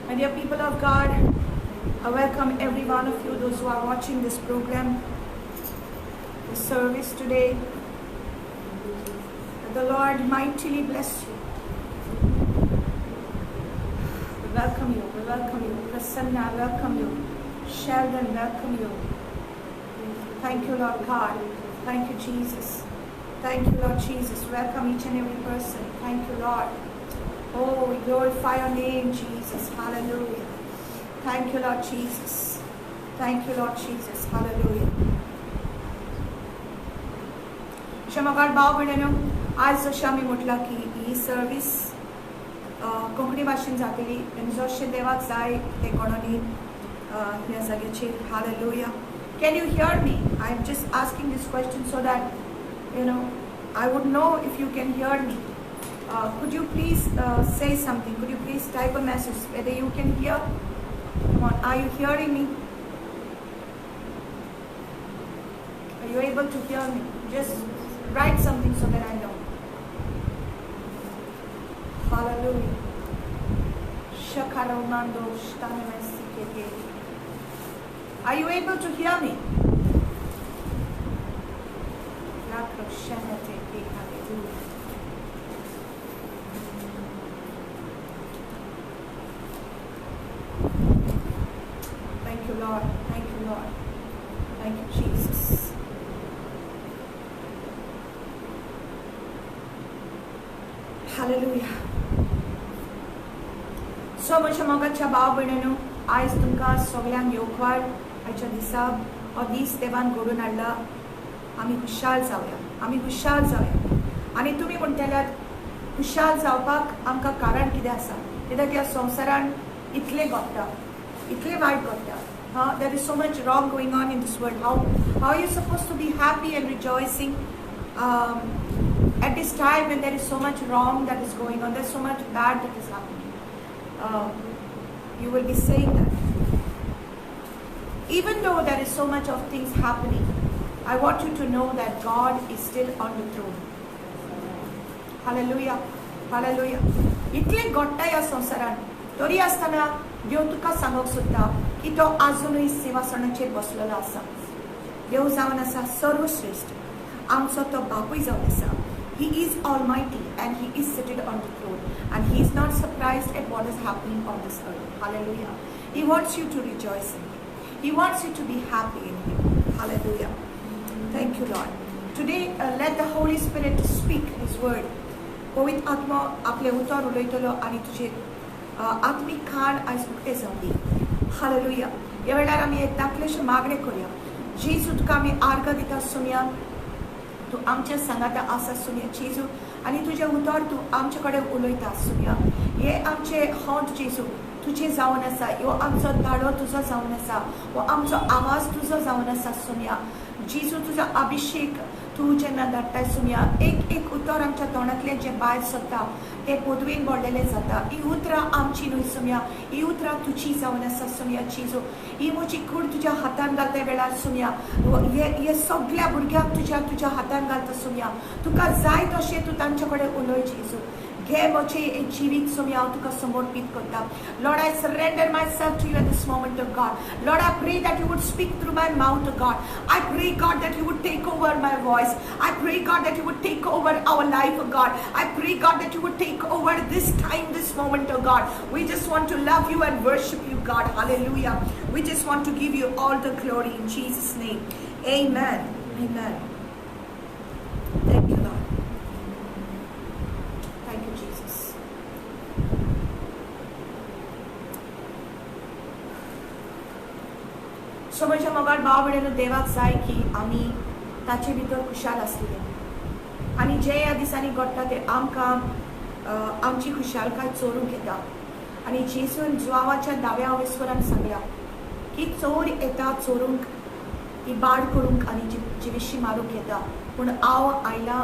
My dear people of God, I welcome every one of you, those who are watching this program, the service today. That the Lord mightily bless you. We welcome you, we welcome you. Prasanna, welcome you. Sheldon, welcome you. Thank you, Lord God. Thank you, Jesus. Thank you, Lord Jesus. Welcome each and every person. Thank you, Lord. Oh, we glorify your name, Jesus. Hallelujah. Thank you, Lord Jesus. Thank you, Lord Jesus. Hallelujah. क्षमागार भाव भयणो, आज जशें आमी म्हटलां की ही service Konkani भाशेन जातली आनी जशें देवाक जाय ते कोणानी ह्या जाग्याचेर. Hallelujah. Can you hear me? I'm just asking this question so that I would know if you can hear me. Could you please say something? Could you please type a message whether you can hear? Come on, are you hearing me? Are you able to hear me? Just write something so that I know. Hallelujah. Are you able to hear me? Thank you, Lord. Thank you, Lord. Thank you, Jesus. Hallelujah. So much मोगाच्या भाव भयणींनो, आज तुमकां सगळ्यांक येवकार आयच्या दिसा हो दीस देवान घडोवन हाडला. आमी खुशाल जावया, आमी खुशाल जावया. आनी तुमी म्हणटल्यात खुशाल जावपाक आमकां कारण कितें आसा? कित्याक ह्या संवसारान इतलें घडटा, इतलें वायट घडटा. There is so much wrong going on in this world. How are you supposed to be happy and rejoicing at this time when there is so much wrong that is going on? There's so much bad that is happening. You will be saying that. Even though there is so much of things happening, I want you to know that God is still on the throne. Hallelujah. Hallelujah. इतले घडटा ह्या संवसारान, तरी आसतना देव तुका सांगूंक सोदता की तो आजुनूय सिंहासनाचेर बसलेलो आसा. देव जावन आसा सर्वश्रेष्ठ. आमचो तो बापूय जावन आसा. He is almighty and he is seated on the throne and he is not surprised at what is happening on this earth. Hallelujah. He wants you to rejoice in him. He wants you to be happy in him. Hallelujah. Thank you, Lord. Today, let the Holy Spirit speak his word. पवित्र आत्मा आपले उतर उलयतलो आनी तुजे आत्मीक खाण आयज उक्ते जावली. हालेलुया. ह्या वेळार आमी एक धाकलेशें मागणें करुया. जेजू तुका आमी आर्गां दिता सुमया. तू आमच्या सांगाता आसा सुमया जेजू आनी तुजें उतर तूं आमचे कडेन उलयता सुमया. हे आमचे होंठ जेजू तुझे जावन आसा. ह्यो आमचो धाडो तुजो जावन आसा. हो आमचो आवाज तुजो जावन आसा सुमया. जेजू तुजो अभिषेक तूं जेन्ना धाडटा सुमया, एक उतर आमच्या तोंडांतलें जें भायर सरता तें पदवेन भरलेलें जाता. ही उतरां आमची न्हय सुमया, ही उतरां तुजी जावन आसा सुमया जेजू. ही म्हजी कूड तुज्या हातान घालता वेळार सुमया. हे सगळ्या भुरग्यांक तुज्या हातान घालता सुमया. तुका जाय तशें तूं तांचे कडेन उलय जेजू. घे म्हजें जिवीत सुमया हांव तुका समर्पीत करता. Lord, I surrender myself to you at this moment, oh God. Lord, I pray that you would speak through my mouth, oh God. I pray, God, that you would take over my voice. I pray, God, that you would take over our life, oh God. I pray, God, that you would take over this time, this moment, oh God. We just want to love you and worship you, God. Hallelujah. We just want to give you all the glory in Jesus' name. Amen. Amen. Thank you, Lord. So म्हज्या मोगाळ भाव भयणींनो, देवाक जाय की आमी ताचे भितर खुशाल आसलेले आनी जे ह्या दिसांनी घडटा ते आमकां आमची खुशालकाय चोरूंक येता. आनी जेजून जुआवाच्या 10व्या अवेस्वरान सांगलां की चोर येता चोरूंक, इबाड करूंक आनी जिवीशी मारूंक येता, पूण हांव आयलां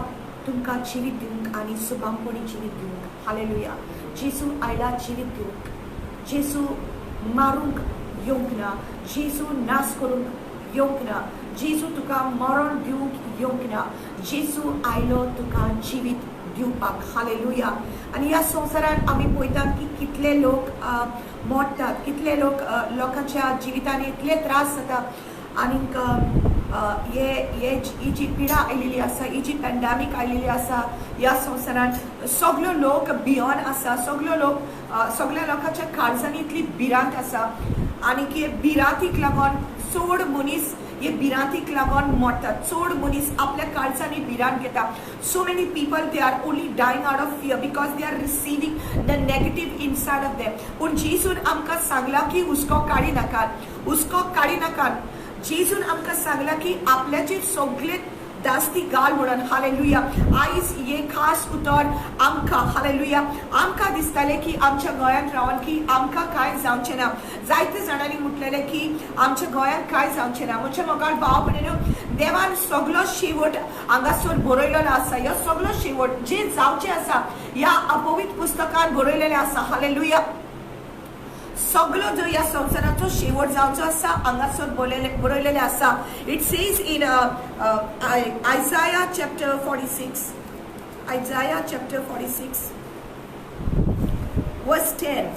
तुमकां जिवीत दिवंक आनी सुबांपणी जिवीत दिवंक. हालेलुया. जेजू आयला जिवीत दिवंक. जेजू मारूंक येवंक ना. जेजू नाश करूंक येवंक ना. जेजू तुका मरण दिवंक येवंक ना. जेजू आयलो तुका जिवीत दिवपाक. हालेलुया. आनी ह्या संवसारान आमी पळयतात की कितले लोक मोडटात, कितले लोकांच्या जिवितान इतले त्रास जाता. आनीक ही जी पिडा आयिल्ली आसा, ही जी पॅन्डेमीक आयिल्ली आसा ह्या संवसारान, सगळो लोक भियोन आसा, सगळ्या लोकांच्या काळजांनी इतली भिरांत आसा. आनीक हे भिरांतीक लागून चड मनीस हे भिरांतीक लागून मोडटात. चड मनीस आपल्या काळजांनी भिरांत घेता. So many people they are only dying out of fear because they are receiving the negative inside of them. पूण जेजून आमकां सांगला की हुस्को काडी नाकात, हुस्को काडी नाकात. जेजून आमकां सांगला की आपल्याचेर सगळे दास्ती घाल म्हणून. हालेलुया. आयज हे खास उतर आमकां, हालेलुया, आमकां दिसतालें की आमच्या गोंयांत रावन की आमकां कांय जावचें ना. जायते जाणांनी म्हटलेलें की आमच्या गोंयांत कांय जावचें ना. म्हज्या मोगाळ भाव भयणीनो, देवान सगळो शेवट हांगासर बरयलेलो आसा. ह्यो सगळो शेवट जे जावचें आसा ह्या अपवित्र पुस्तकान बरयलेलें आसा. हालेलुया. सगळो जो ह्या संवसाराचो शेवट जावचो आसा हांगासर बरयलेलें आसा. It says in Isaiah chapter 46, Isaiah chapter 46 verse 10.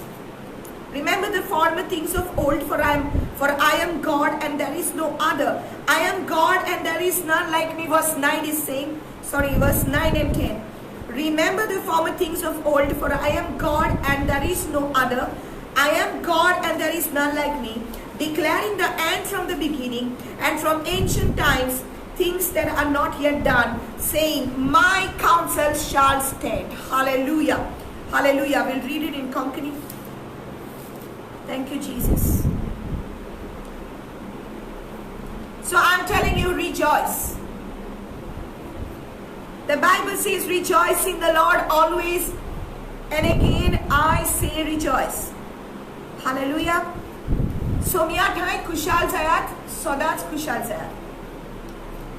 Remember the former things of old, for I am God and there is no other. I am God and there is none like me. Verse 9 is saying, verse 9 and 10. Remember the former things of old, for I am God and there is no other. I am God and there is none like me, declaring the end from the beginning and from ancient times, things that are not yet done, saying, my counsel shall stand. Hallelujah. Hallelujah. We'll read it in Konkani. Thank you, Jesus. So I'm telling you, rejoice. The Bible says, rejoice in the Lord always. And again, I say rejoice. Hallelujah. सोम्या ठाय खुशाल जायात, सदांच खुशाल जायात.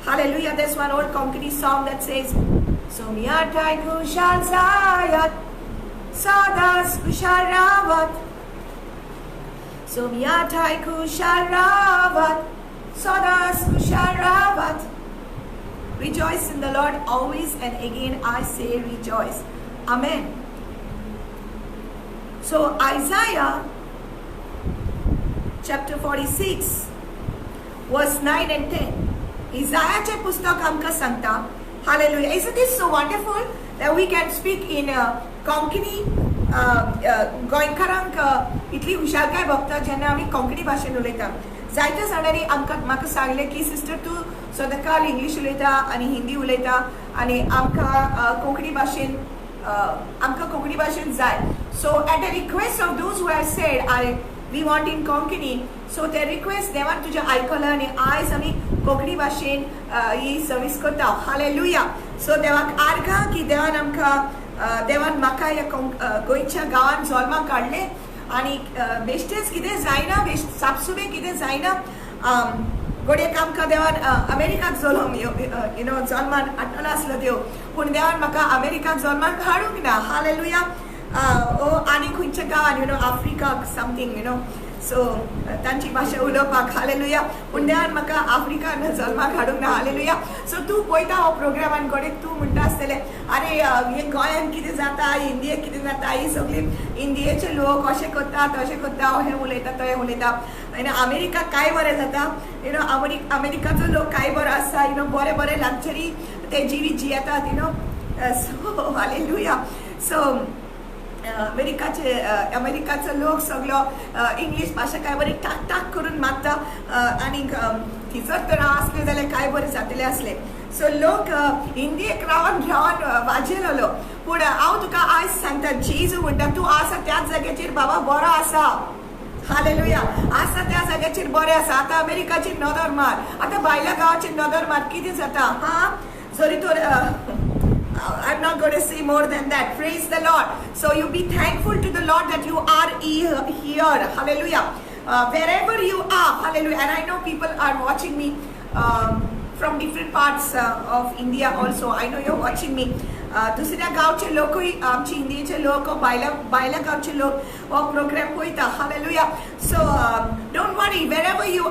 Hallelujah. There's one old Konkani song that says, Saumya ठाय खुशाल जायात, सदांच खुशाल रावत. सोम्या ठाय खुशाल रावत, सदांच Khushal Rawat. Rejoice in the Lord always, and again I say rejoice. Amen. So Isaiah chapter 46 verse 9 and 10. Isaiahचे पुस्तक आमकां सांगता. Hallelujah. Isn't this so wonderful that we can speak in Konkani? गोंयकारांक इतली हुशारकाय भोगता जेन्ना आमी कोंकणी भाशेन उलयता. जायत्या जाणांनी म्हाका सांगलें की सिस्टर तूं सदांकाळ इंग्लीश उलयता आनी हिंदी उलयता आनी आमकां कोंकणी भाशेन जाय. So at the request of those who have said we want in Konkani, so the request देवान तुझे आयकलां आनी आयज आमी कोंकणी भाशेन ही सर्वीस करता. हालेलुया. सो देवाक आर्गां की देवान म्हाका ह्या गोंयच्या गांवांत जल्माक हाडलें आनी बेश्टेच कितें जायना, सापसुबे कितें जायना. गोडयेक आमकां देवान अमेरिकाक जल्मान हाडटलो आसलो देव, पूण देवान म्हाका अमेरिकाक जल्माक हाडूंक ना. हालेलुया. आनी खंयच्या गांवान आफ्रिका समथींग सो तांची भाशा उलोवपाक. हालेलुया. पूण देवान म्हाका आफ्रिकान जल्माक हाडूंक ना. हालेलुया. सो तूं पळयता हो प्रोग्रामान गोडेक तूं म्हणटा आसतलें अरे हे गोंयान कितें जाता, इंडियेक कितें जाता, ही सगळी इंडियेचे लोक अशें करता तशें करता, हें उलयता तें उलयता. आनी अमेरिका काय बरें जाता. अमेरिकाचो लोक काय बरो आसा. बरे बरे लग्जरी ते जिवीत जियेतात. सो हालेलुया. सो अमेरिकाचो लोक सगळो इंग्लीश भाशा काय बरी टाक टाक करून मागता आनी थंयसर तर आसले जाल्यार काय बरें जातलें आसलें. सो लोक इंडियेक रावन वाजेलो. पूण हांव तुका आयज सांगता, जेजू म्हणटा तूं आसा त्याच जाग्याचेर बाबा बरो आसा. हालेलुया. आसा त्या जाग्याचेर बरें आसा. आतां अमेरिकाचेर नदर मार, आतां भायल्या गांवाचेर नदर मार, कितें जाता. जरी तर I'm not going to say more than that. Praise the Lord. So you be thankful to the Lord that you are here. Hallelujah. Wherever you are. Hallelujah. And I know people are watching me from different parts of India also. I know you're watching me. दुसऱ्या गांवचे लोकूय आमचे इंडियेचे लोक भायल्या गांवचे लोक हो programme पळयता hallelujah so don't worry wherever you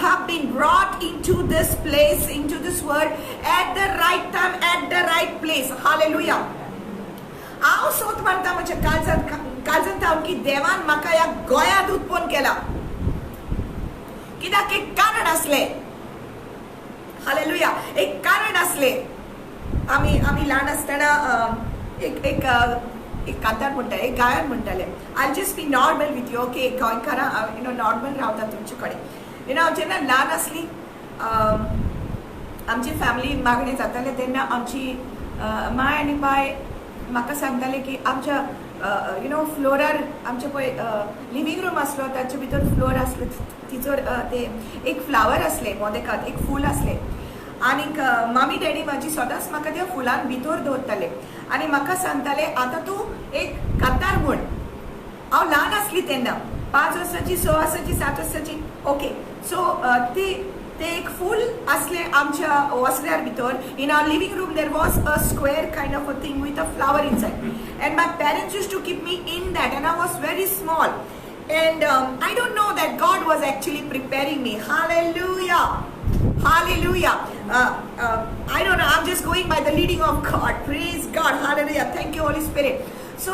have been brought into this place into this world at the right time at the right place hallelujah हांव सोत मारता म्हणजे काळजांत हांव की देवान म्हाका ह्या गोंयांत उत्पन्न केला कित्याक एक कारण असले हालेलुया एक कारण असले आम्ही ल्हान आसतना एक कांतार म्हणटाले एक गायन म्हणटाले I just be normal with you okay गोंयकारां नॉर्मल रावता तुमचे कडेन हांव जेन्ना ल्हान आसली आमची फॅमिलीन मागणी जाताले तेन्ना आमची माय आनी बाय म्हाका सांगताले की आमच्या फ्लोरार आमचे पळय लिव्हिंग रूम आसलो ताचे भितर फ्लोर आसलो तिचोर ते एक फ्लावर असले मोदेकात एक फूल असले आनीक मामी डॅडी म्हाजी सदांच म्हाका त्या फुलान भितर दवरताले आनी म्हाका सांगताले आतां तूं एक कांतार म्हण हांव ल्हान आसली तेन्ना 5 वर्सांची 6 वर्सांची 7 वर्सांची ओके सो ते एक फूल असले आमच्या वसऱ्यार भितर in our living room there was a square kind of a thing with a flower inside and my parents used to keep me in that and I was very small and I don't know that God was actually preparing me hallelujah I don't know I'm just going by the leading of God praise God hallelujah thank you Holy Spirit so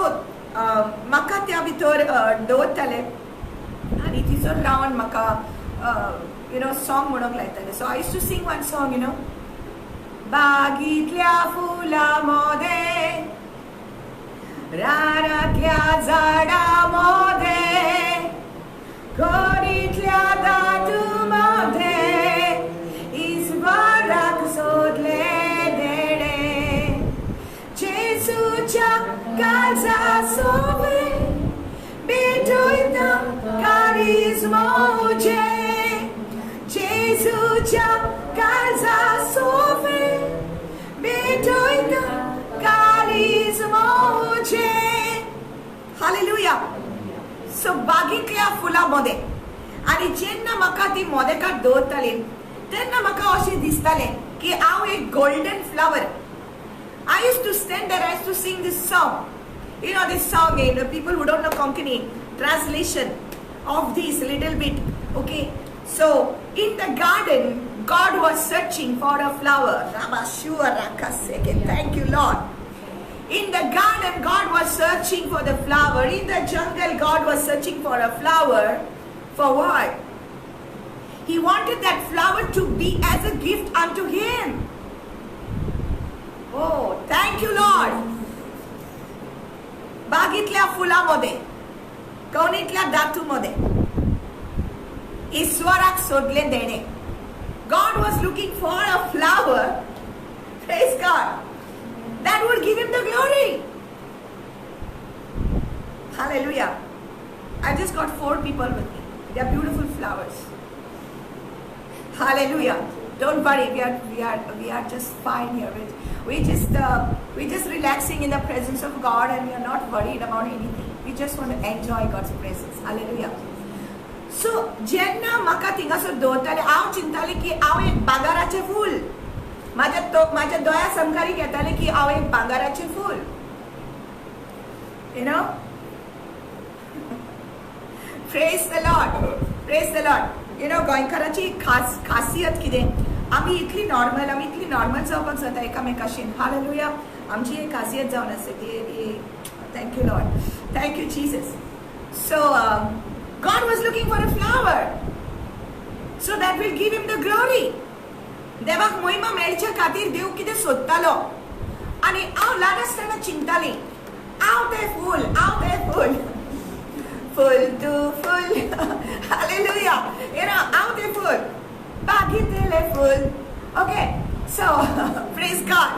म्हाका त्या भितर दवरताले आनी तिचोर रावन म्हाका song म्हणूंक लायताले so I used to sing one song बागीतल्या फुला मोदे रानातल्या झाडा मोदे गोडीतल्या दाटू मोदे इस्वराक सोदले देणे जेसूच्या काळजा सोबे बेटोयता काळीज मोजे जेसूच्या काळजा सोबे बेटोयता काळीज मोजे हालेलुया सो बागीतल्या फुलांमध्ये आनी जेन्ना म्हाका ती मोदेकात दवरताली तेन्ना म्हाका अशें दिसतालें की हांव एक golden flower I used to stand there I used to sing this song this song people who don't know Konkani translation of this little bit okay so in the garden God was searching for a flower thank you Lord in the garden, God was searching for the flower. In the jungle, God was searching for a flower. For what? He wanted that flower to be as a gift unto Him. Oh, thank you, Lord. बागीतल्या फुलामध्ये, कवनीतल्या दातूमध्ये, ईश्वराक सोडले देणे. God was looking for a flower. Praise God. That would give Him the glory. Hallelujah. I just got 4 people with me. They are beautiful flowers. Hallelujah. Don't worry. We are just fine here. We're just relaxing in the presence of God, and we are not worried about anything. We just want to enjoy God's presence. Hallelujah. So जेन्ना म्हाका थिंगासर दवरताले हांव चिंताले की हांव एक बागाराचें फूल माझ्या दोळ्या समकारी घेताले की हांव एक भांगाराचें फूल praise the Lord गोंयकाराची खासियत कितें आमी इतली नॉर्मल जावपाक जाता एकामेकाशीन हालेलुया आमची एक खासियत जावन आसा ती thank you Lord thank you Jesus so God was looking for a flower so that will give Him the glory देवाक महिमा मेळच्या खातीर देव कितें सोदतालो आनी हांव ल्हान आसतना चिंताली हांव तें फूल फूल तू फूल हालेलुया हांव तें फूल बागीतले फूल okay so praise God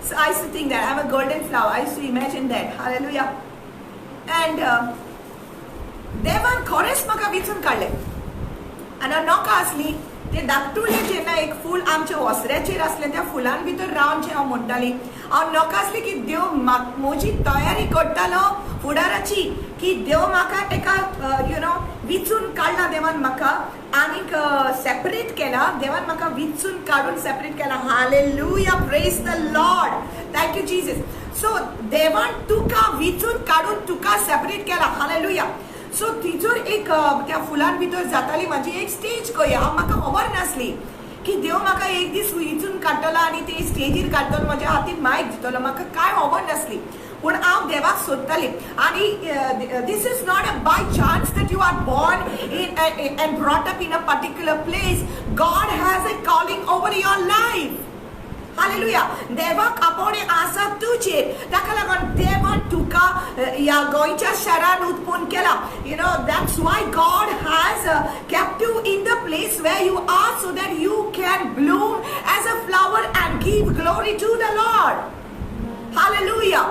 so I used to think that I'm a golden flower I used to imagine that hallelujah and देवान खरेंच म्हाका वेचून काडलें आनी हांव नॉका आसली ते धाकटुले जेन्ना एक फूल आमच्या वसऱ्याचेर आसलें त्या फुलान भितर रावन जें हांव म्हणटाली हांव नॉका आसली की देव म्हजी तयारी करतालो फुडाराची की देव म्हाका एका विचून काडला देवान म्हाका आनीक सेपरेट केला. देवान म्हाका विचून काडून सेपरेट केला. Hallelujah, praise the Lord, thank you Jesus. So देवान तुका विचून काडून तुका सेपरेट केला. हालेलुया. सो तिचोर एक त्या फुलां भितर जाताली म्हाजी एक स्टेज कया. म्हाका खबर नासली की देव म्हाका एक दीस विचून काडटलो आनी ते स्टेजीर काडटलो, म्हज्या हातीन मायक दितलो. म्हाका काय खबर नासली, पूण हांव देवाक सोदताली. आनी this is not a by chance that you are born in and brought up in a particular place. God has a calling over your life. Hallelujah. देवाक आपोवणे आसा तुजेर, ताका लागून देवान तुका ह्या गोंयच्या शारान उत्पन्न केला. That's why God has kept you in the place where you are, so that you can bloom as a flower and give glory to the Lord. Hallelujah.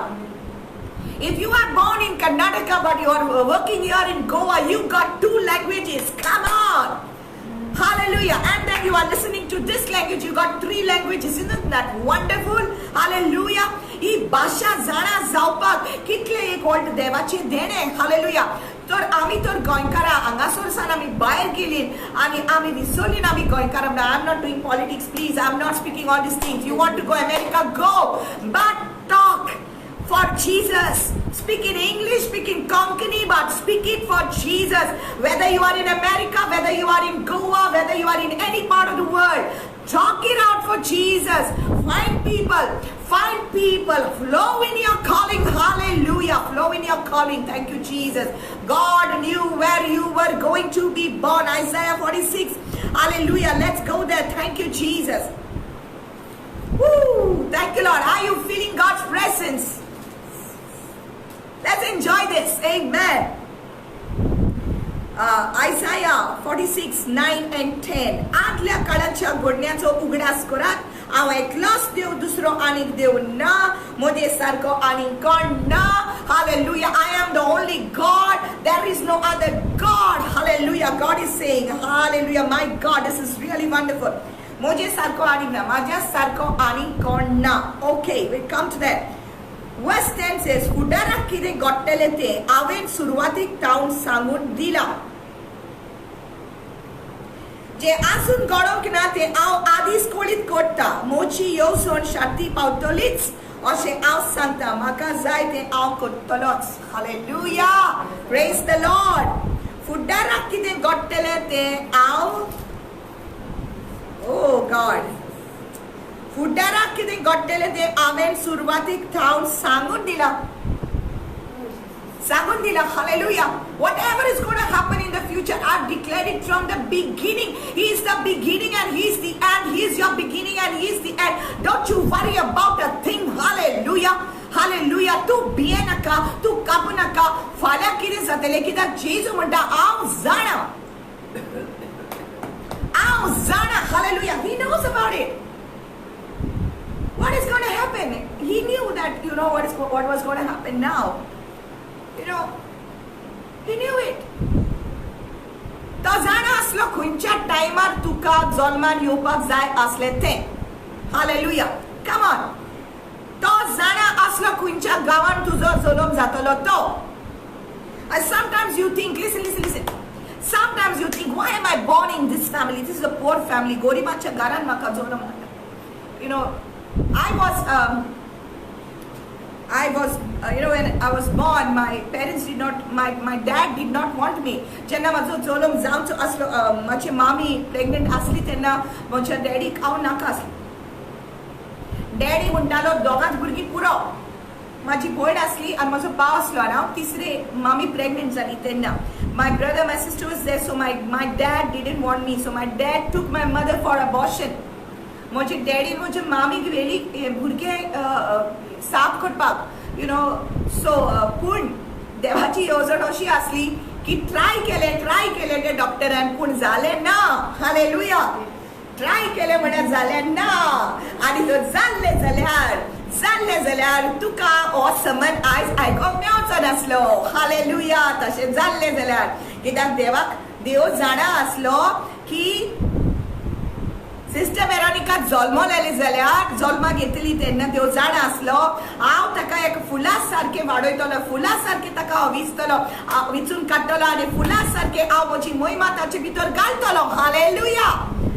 If you are born in Karnataka but you are working here in Goa, you got 2 languages. Come on. Hallelujah. And then you are listening to this language, you got 3 languages. Isn't that wonderful? Hallelujah. ही भाषा जाणा जावपाक कितले एक व्हड देवाचे देणे. Hallelujah. तर आमी तर गोंयकारां हांगासर सावन आमी भायर गेली आनी आमी विसरलीं आमी गोंयकार. I am not doing politics, please. I am not speaking all this things. You want to go America, go, but talk for Jesus. Speak in English, speak in Konkani, but speak it for Jesus. Whether you are in America, whether you are in Goa, whether you are in any part of the world, talk it out for Jesus. Find people, flow in your calling. Hallelujah, flow in your calling. Thank you, Jesus. God knew where you were going to be born. Isaiah 46. Hallelujah. Let's go there. Thank you, Jesus. Woo! Thank you, Lord. Are you feeling God's presence? Let's enjoy this. Amen. Isaiah 46, 9 and 10. आदल्या काळाच्या घडण्याचो उगडास करात. हांव एकलोच देव, दुसरो आनीक देव ना, मोदे सारको आनीक कोण ना. Hallelujah. I am the only God. There is no other God. Hallelujah. God is saying, hallelujah. My God, this is really wonderful. मोजे सारको आनीक ना, माझ्या सारको आनीक कोण ना. Okay, we come to that. Verse 10 says, फुडाराक कितें घडटलें तें हांवें सुरवातीक तावन सांगून दिला. जे आजून घडोवंक ना तें हांव आदींच कळीत करता. मोची येवसोन शांती पावतलीच अशें हांव सांगता. म्हाका जाय तें हांव करतलोच. Hallelujah, praise the Lord. फुडाराक कितें घडटलें तें हांव, ओ गॉड, फुडाराक कितें घडटलें तें हांवें सुरवातीक थावन सांगून दिला. Hallelujah. Whatever is going to happen in the future, I've declared it from the beginning. He is the beginning and He is the end. He is your beginning and He is the end. Don't you worry about a thing. Hallelujah. Hallelujah. तू भिये नाका, तू कापू नाका. फाल्यां कितें जातलें कित्याक जेजू म्हणटा हांव जाणा. Hallelujah. He knows about it. What is going to happen? He knew that, what was going to happen now. He knew it. तो जाणा आसलो खंयच्या टायमार तुका जल्मान येवपाक जाय आसलें तें. Hallelujah. Come on. तो जाणा आसलो खंयच्या गांवान तुजो जल्म जातलो तो. And sometimes you think, listen. Sometimes you think, why am I born in this family? This is a poor family. Goribaच्या घरान म्हाका जल्म जाता. I was, when I was born, my parents did not, my dad did not want me. जेन्ना म्हाजो जल्म जावचो आसलो, म्हाजी मामी प्रेग्नेंट आसली तेन्ना म्हज्या डॅडीक हांव नाका आसलें. डॅडी म्हणटालो दोगांच भुरगीं पुरो. म्हाजी भयण आसली आनी म्हजो भाव आसलो आनी हांव तिसरे मामी प्रेग्नेंट जाली तेन्ना. My brother, my sister was there, so my dad didn't want me. So my dad took my mother for abortion. म्हजे डॅडीन म्हजे मामीक व्हेली भुरगें साफ करपाक. सो पूण देवाची येवजण अशी आसली की ट्राय केलें ते डॉक्टरान, पूण जालें ना. हालेलुया. ट्राय केलें म्हळ्यार जालें ना. आनी तो जाल्लें जाल्यार तुका हो समन आयज आयकोंक मेळचो नासलो. हालेलुया. तशें जाल्लें जाल्यार कित्याक देव जाणा आसलो की सिस्टर वेरोनिका जल्मलेली जाल्यार जल्मा घेतली तेन्ना देव जाणा आसलो हांव ताका एक फुला सारके वाडयतलो, फुला सारके ताका हांव विचतलो, विचून काडटलो आनी फुला सारके हांव म्हजी महिमा ताचे भितर घालतलो. हालेलुया.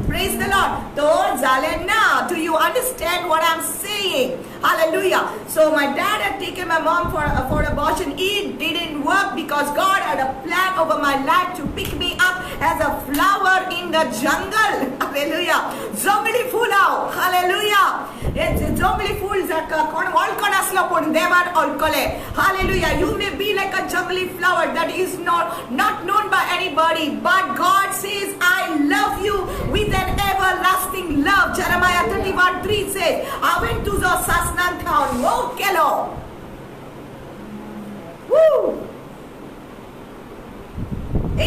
Praise the Lord. तो जालें ना. Do you understand what I'm saying? Hallelujah. So my dad had taken my mom for abortion. It didn't work because God had a plan over my life to pick me up as a flower in the jungle. Hallelujah. Jongli फूल हांव. Hallelujah. Jongli फूल कोण वळखण आसलो पूण देवान वळखले. Hallelujah. You may be like a jungly flower that is not known by anybody, but God says, I love you with an everlasting love. Jeremiah 31:3 says, हांवें तुजो सासणान खावन मोग केलो. Woo!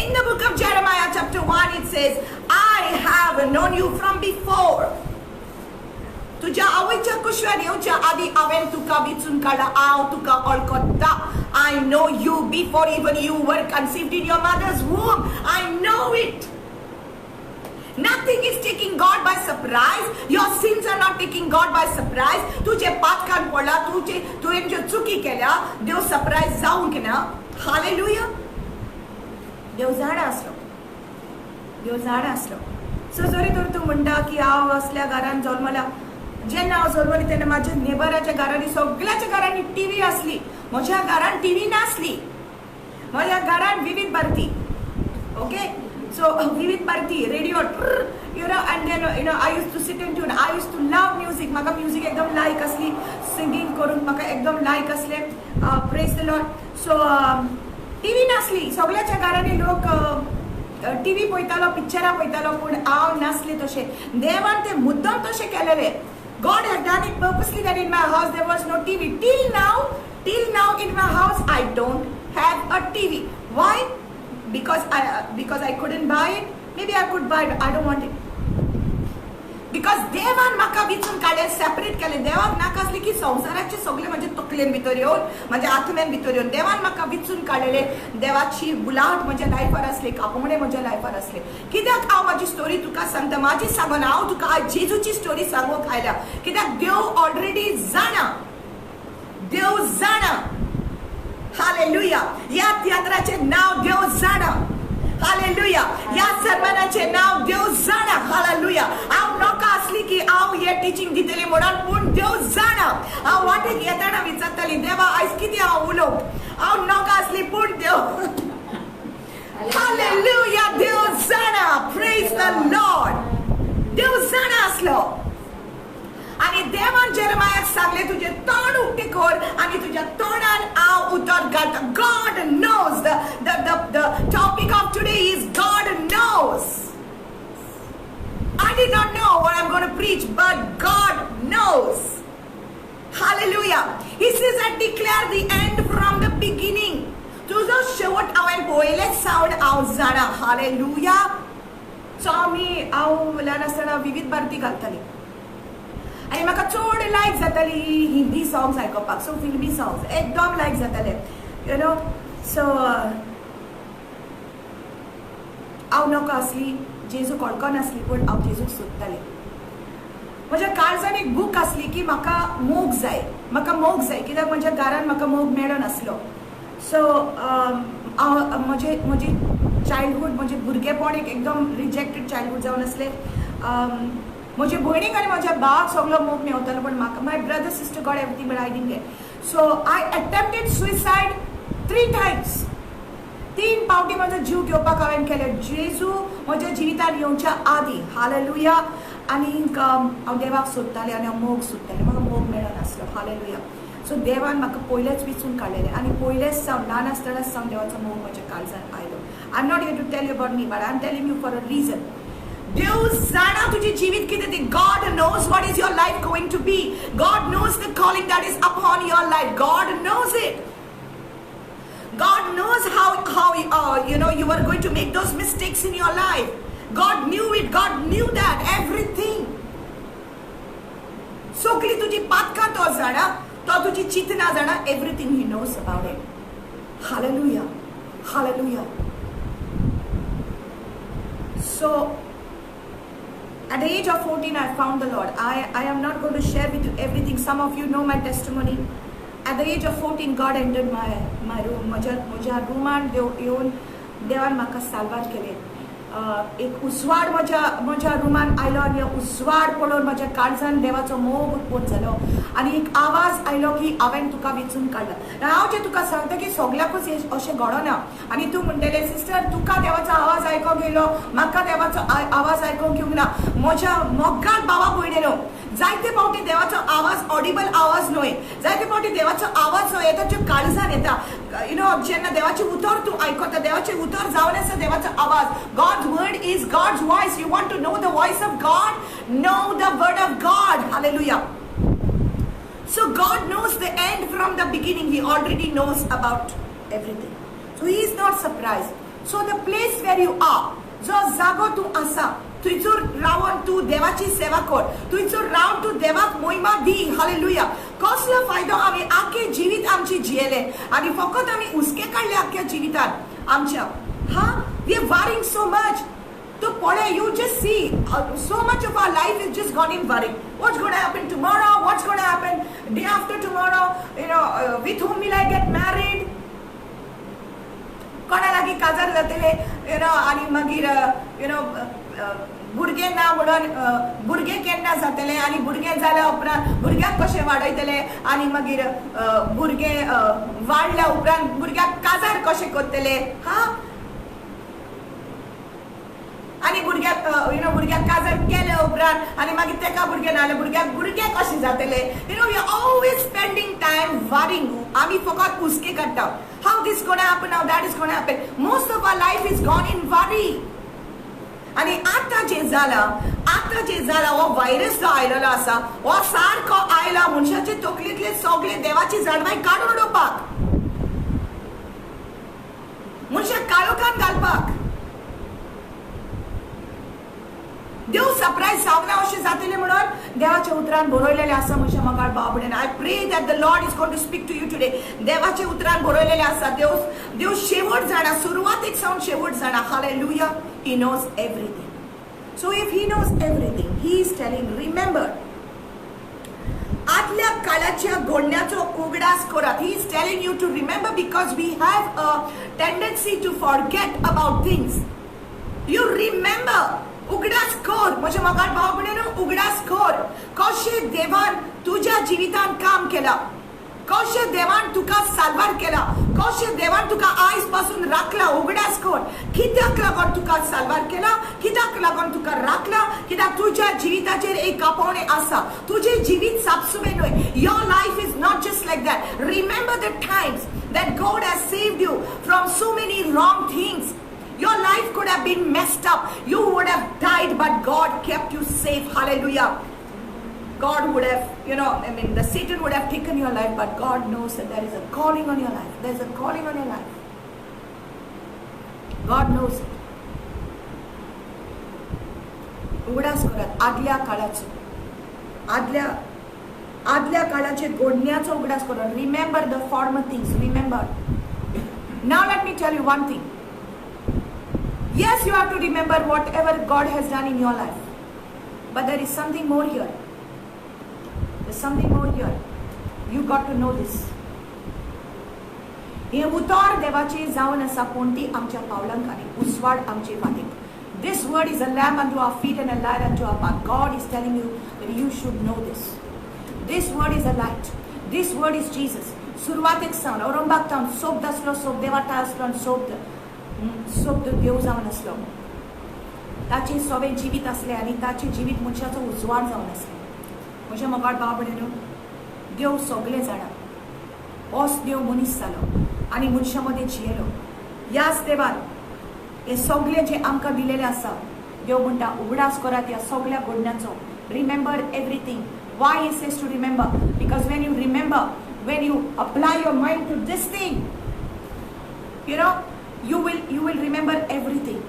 In the book of Jeremiah chapter 1 it says, I have known you from before. तुझ्या आवयच्या कुशव्यान येवच्या आदी हांवें तुका विचून काडला. हांव तुका वळखता. I know you before even you were conceived in your mother's womb. I know it. Nothing is taking God by surprise. Your sins are not taking God by surprise. तुझे पातकान पडला, तुवें ज्यो चुकी केल्या, देव सरप्राईज जावंक ना. हालेलुया. देव जाणा आसलो. देव जाणा आसलो. सो जरी तर तूं म्हणटा की हांव असल्या घरान जल्मला, जेन्ना हांव जल्मली तेन्ना म्हाज्या नेबराच्या घरांनी सगळ्याच्या घरांनी टीव्ही आसली. म्हज्या घरान टीव्ही नासली. म्हज्या घरान Vividh Bharati. Okay. So Vivid Bharati, radio, and then I used to sit and tune. I used to love music. Maka music ekdam like asli, singing korun maka ekdam like asle. Praise the Lord. So TV nasli. Sogल्याच्या घरांनी लोक TV पळयतालो, पिक्चरां पळयतालो, पूण हांव नासले तशें. देवान ते मुद्दम तशें केलेले. God had done it purposely that in my house there was no TV. Till now in my house I don't have a TV. Why? Because I couldn't buy it. Maybe I could buy it. I don't want it. Because देवान म्हाका विचून काडले, separate केले. देवाक नाका आसली की संवसाराचे सगळे म्हजे तकलेन भितर येवन, म्हज्या आत्म्यान भितर येवन देवान म्हाका विचून काडलेले. देवाची बुलावट म्हज्या लायफार आसली, कापमणे म्हज्या लायफार आसले. कित्याक हांव म्हाजी स्टोरी तुका सांगता. म्हाजी सांगून हांव तुका आज जेजूची स्टोरी सांगूंक आयल्या. कित्याक देव ऑलरेडी जाणा. देव जाणा. हालेलुया. या तियात्राचे नाव देव जाणा. हालेलुया. या सर्मनाचे नाव देव जाणा. हालेलुया. हांव नोका आसली की हांव हे टीचिंग दितली म्हणून, पूण देव जाणा. हांव वाटेक येताना विचारतली, देवा आयज कितें हांव उलोवं. हांव नोका आसली पूण देव. हालेलुया. देव जाणा. Praise the Lord. देव जाणा आसलो. आणि देवान जेरेमायाक सांगले, तुझे तोंड उक्ते कर आणि तुझ्या तोंडान हांव उतर घालता. God knows. The topic of today is God knows. I did not know what I'm going to preach, but God knows. Hallelujah. He says, I declare the end from the beginning. तुझो शेवट हांवें पळयलें सावन हांव जाणा. Hallelujah. सो हांव ल्हान आसतना विविध भारती घालताली. आणि म्हाका चड लायक जाताली हिंदी सॉंग्स आयकपाक. सो फिल्मी सॉंग्स एकदम लायक जाताले. सो हांव नोका आसली, जेजू कळकन आसली, पूण हांव जेजूक सोदतालें. म्हज्या काळजान एक बूक आसली की म्हाका मोग जाय. म्हाका मोग जाय कित्याक म्हज्या घरान म्हाका मोग मेळ्ळो नासलो. सो म्हजी चायल्डहूड, म्हजें भुरगेपण एकदम रिजेक्टेड चायल्डहूड जावन आसलें. म्हज्या भयणीक आनी म्हज्या भावाक सगळो मोग मेवतालो, पण म्हाका my brother sister got everything, but I didn't get. So I attempted suicide 3 times. 3 फावटी म्हजो जीव घेवपाक हांवें केलें. जेजू म्हज्या जिवितान येवच्या आदी. हालेलुया. आनीक हांव देवाक सोदतालें आनी हांव मोग सोदतालें. म्हाका मोग मेळ्ळो नासलो. हालेलुया. सो देवान म्हाका पयलेंच विचून काडलेलें आनी पयलेंच सावन ल्हान आसतनाच सावन देवाचो मोग म्हज्या काळजान आयलो. I am not here to tell you about me, but I am telling you for a reason. देव जाणा तुझे जीवित कितें ते. God knows what is your life going to be. God knows the calling that is upon your life. God knows it. God knows how you are going to make those mistakes in your life. God knew it. God knew that everything. सगळी तुजी पातकां तो जाणा, तो तुजी चिंतना जाणा. Everything he knows about it. Hallelujah. Hallelujah. So At the age of 14, I found the Lord. I am not going to share with you everything. Some of you know my testimony. At the age of 14, God entered my room. म्हज्या रुमान येवन देवान म्हाका साल्वार केले. एक उजवाड म्हज्या रुमान आयलो आनी उजवाड पळोवन म्हज्या काळजान देवाचो मोग उत्पन्न जालो आनी एक आवाज आयलो की हांवें तुका वेचून काडला. हांव जे तुका सांगता की सगल्याकूच अशें घडना आनी तूं म्हणटलें सिस्टर तुका देवाचो आवाज आयकोंक येयलो म्हाका देवाचो आवाज आयकोंक येवंक ना. म्हज्या मोगाळ भावा भयणीनो जायते फावटी देवाचो आवाज ऑडिबल आवाज न्हय. जायते फावटी देवाचो आवाज जो येता जो काळजान येता. जेन्ना देवाचे उतर तूं आयकता देवाचे उतर जावन आसा देवाचो आवाज. God's word is God's voice. You want to know the voice of God? Know the word of God. Hallelujah. So God knows the end from the beginning. He already knows about everything. So He is not surprised. So the place where you are, जो जागो तूं आसा थंयसर रावन तूं देवाची सेवा कर. थंयसर रावन तूं देवाक महिमा दी. हालेलुया. कसलो फायदो आमी आख्खे जिवीत आमची जियेले आनी फकत आमी हुस्के काडले आख्ख्या जिवितान आमच्या. We are worrying so much. तो पळय, you just see so much of our life is just gone in worrying. What's going to happen tomorrow? What's going to happen day after tomorrow? With whom will I get married? कोणा लागीं काजार जातले आनी मागीर भुरगे ना म्हणून भुरगे केन्ना जातले आनी भुरगे जाल्या उपरांत भुरग्याक कशें वाडयतले आनी मागीर भुरगे वाडल्या उपरांत भुरग्याक काजार कशें करतले. आनी भुरग्याक भुरग्याक काजार केले उपरांत आनी मागीर तेका भुरगे ना जाल्यार भुरग्याक भुरगे कशें जातले. We are always spending time worrying. आमी फकत हुस्के काडटा. How this going to happen? How that is going to happen? Most of our life is gone in worry. आणि आता जे जाला हो व्हायरस जो आयलेलो आसा हो सारको आयला मनशाचे तकलेंतले सगळे देवाची जाणवाय काडून उडोवपाक मनशाक काळोखान घालपाक. देव सरप्राईज जावना अशें जातलें म्हणून देवाच्या उतरान बरयलेलें आसा म्हज्या मोगाळ भावभयणीनो. I pray that the Lord is going to speak to you today. देवाच्या उतरान बरयलेलें आसा. देव शेवट जाणा, सुरवातेक सावन शेवट जाणा. Hallelujah. He knows everything. So if he knows everything, he is telling, remember, आदल्या काळाच्या घडण्याचो उगडास करात. He is telling you to remember because we have a tendency to forget about things. You remember. उगडास कर म्हज्या मोगाळ भाव भयणीनो. उगडास कर कशें देवान तुज्या जिवितान काम केला, कशें देवान तुका साल्वार केला, कशें देवान तुका आयज पासून राखला. उगडास कर कित्याक लागून तुका साल्वार केला, कित्याक लागून तुका राखला, कित्याक तुज्या जिविताचेर एक आपोवणें आसा. तुजें जिवीत सापसुवें न्हय. Your life is not just like that. Remember the times that God has saved you from so many wrong things. Your life could have been messed up. You would have died, but God kept you safe. Hallelujah. God would have, the Satan would have taken your life, but God knows that there is a calling on your life. There is a calling on your life. God knows it. उगडास करात आदल्या काळाचो, आदल्या काळाचे घडण्याचो उगडास करात. Remember the former things. Remember. Now let me tell you one thing. Yes, you have to remember whatever God has done in your life. But there is something more here. There's something more here. You got to know this. हे उतर देवाचे जावन आसा कोणती आमच्या पावलांक आनी उजवाड आमचे वाटेक. This word is a lamp unto our feet and a light unto our path. God is telling you that you should know this. This word is a light. This word is Jesus. सुरवातेक सावन Aurangabad town सोब आसलो, सोब देवाटा आसलो आनी सोब देव जावन आसलो. ताचे सगळे जिवीत आसले आनी ताचे जिवीत मनशाचो उजवाड जावन आसले. म्हज्या मोगाळ भाव भयणीनो, देव सगळें जाणा. होच देव मनीस जालो आनी मनशा मदें जियेलो. ह्याच देवान हे सगळें जे आमकां दिलेलें आसा देव म्हणटा उगडास करात ह्या सगळ्या घडण्याचो. Remember everything. Why he says to remember? Because when you remember, when you apply your mind to this thing, you will remember everything.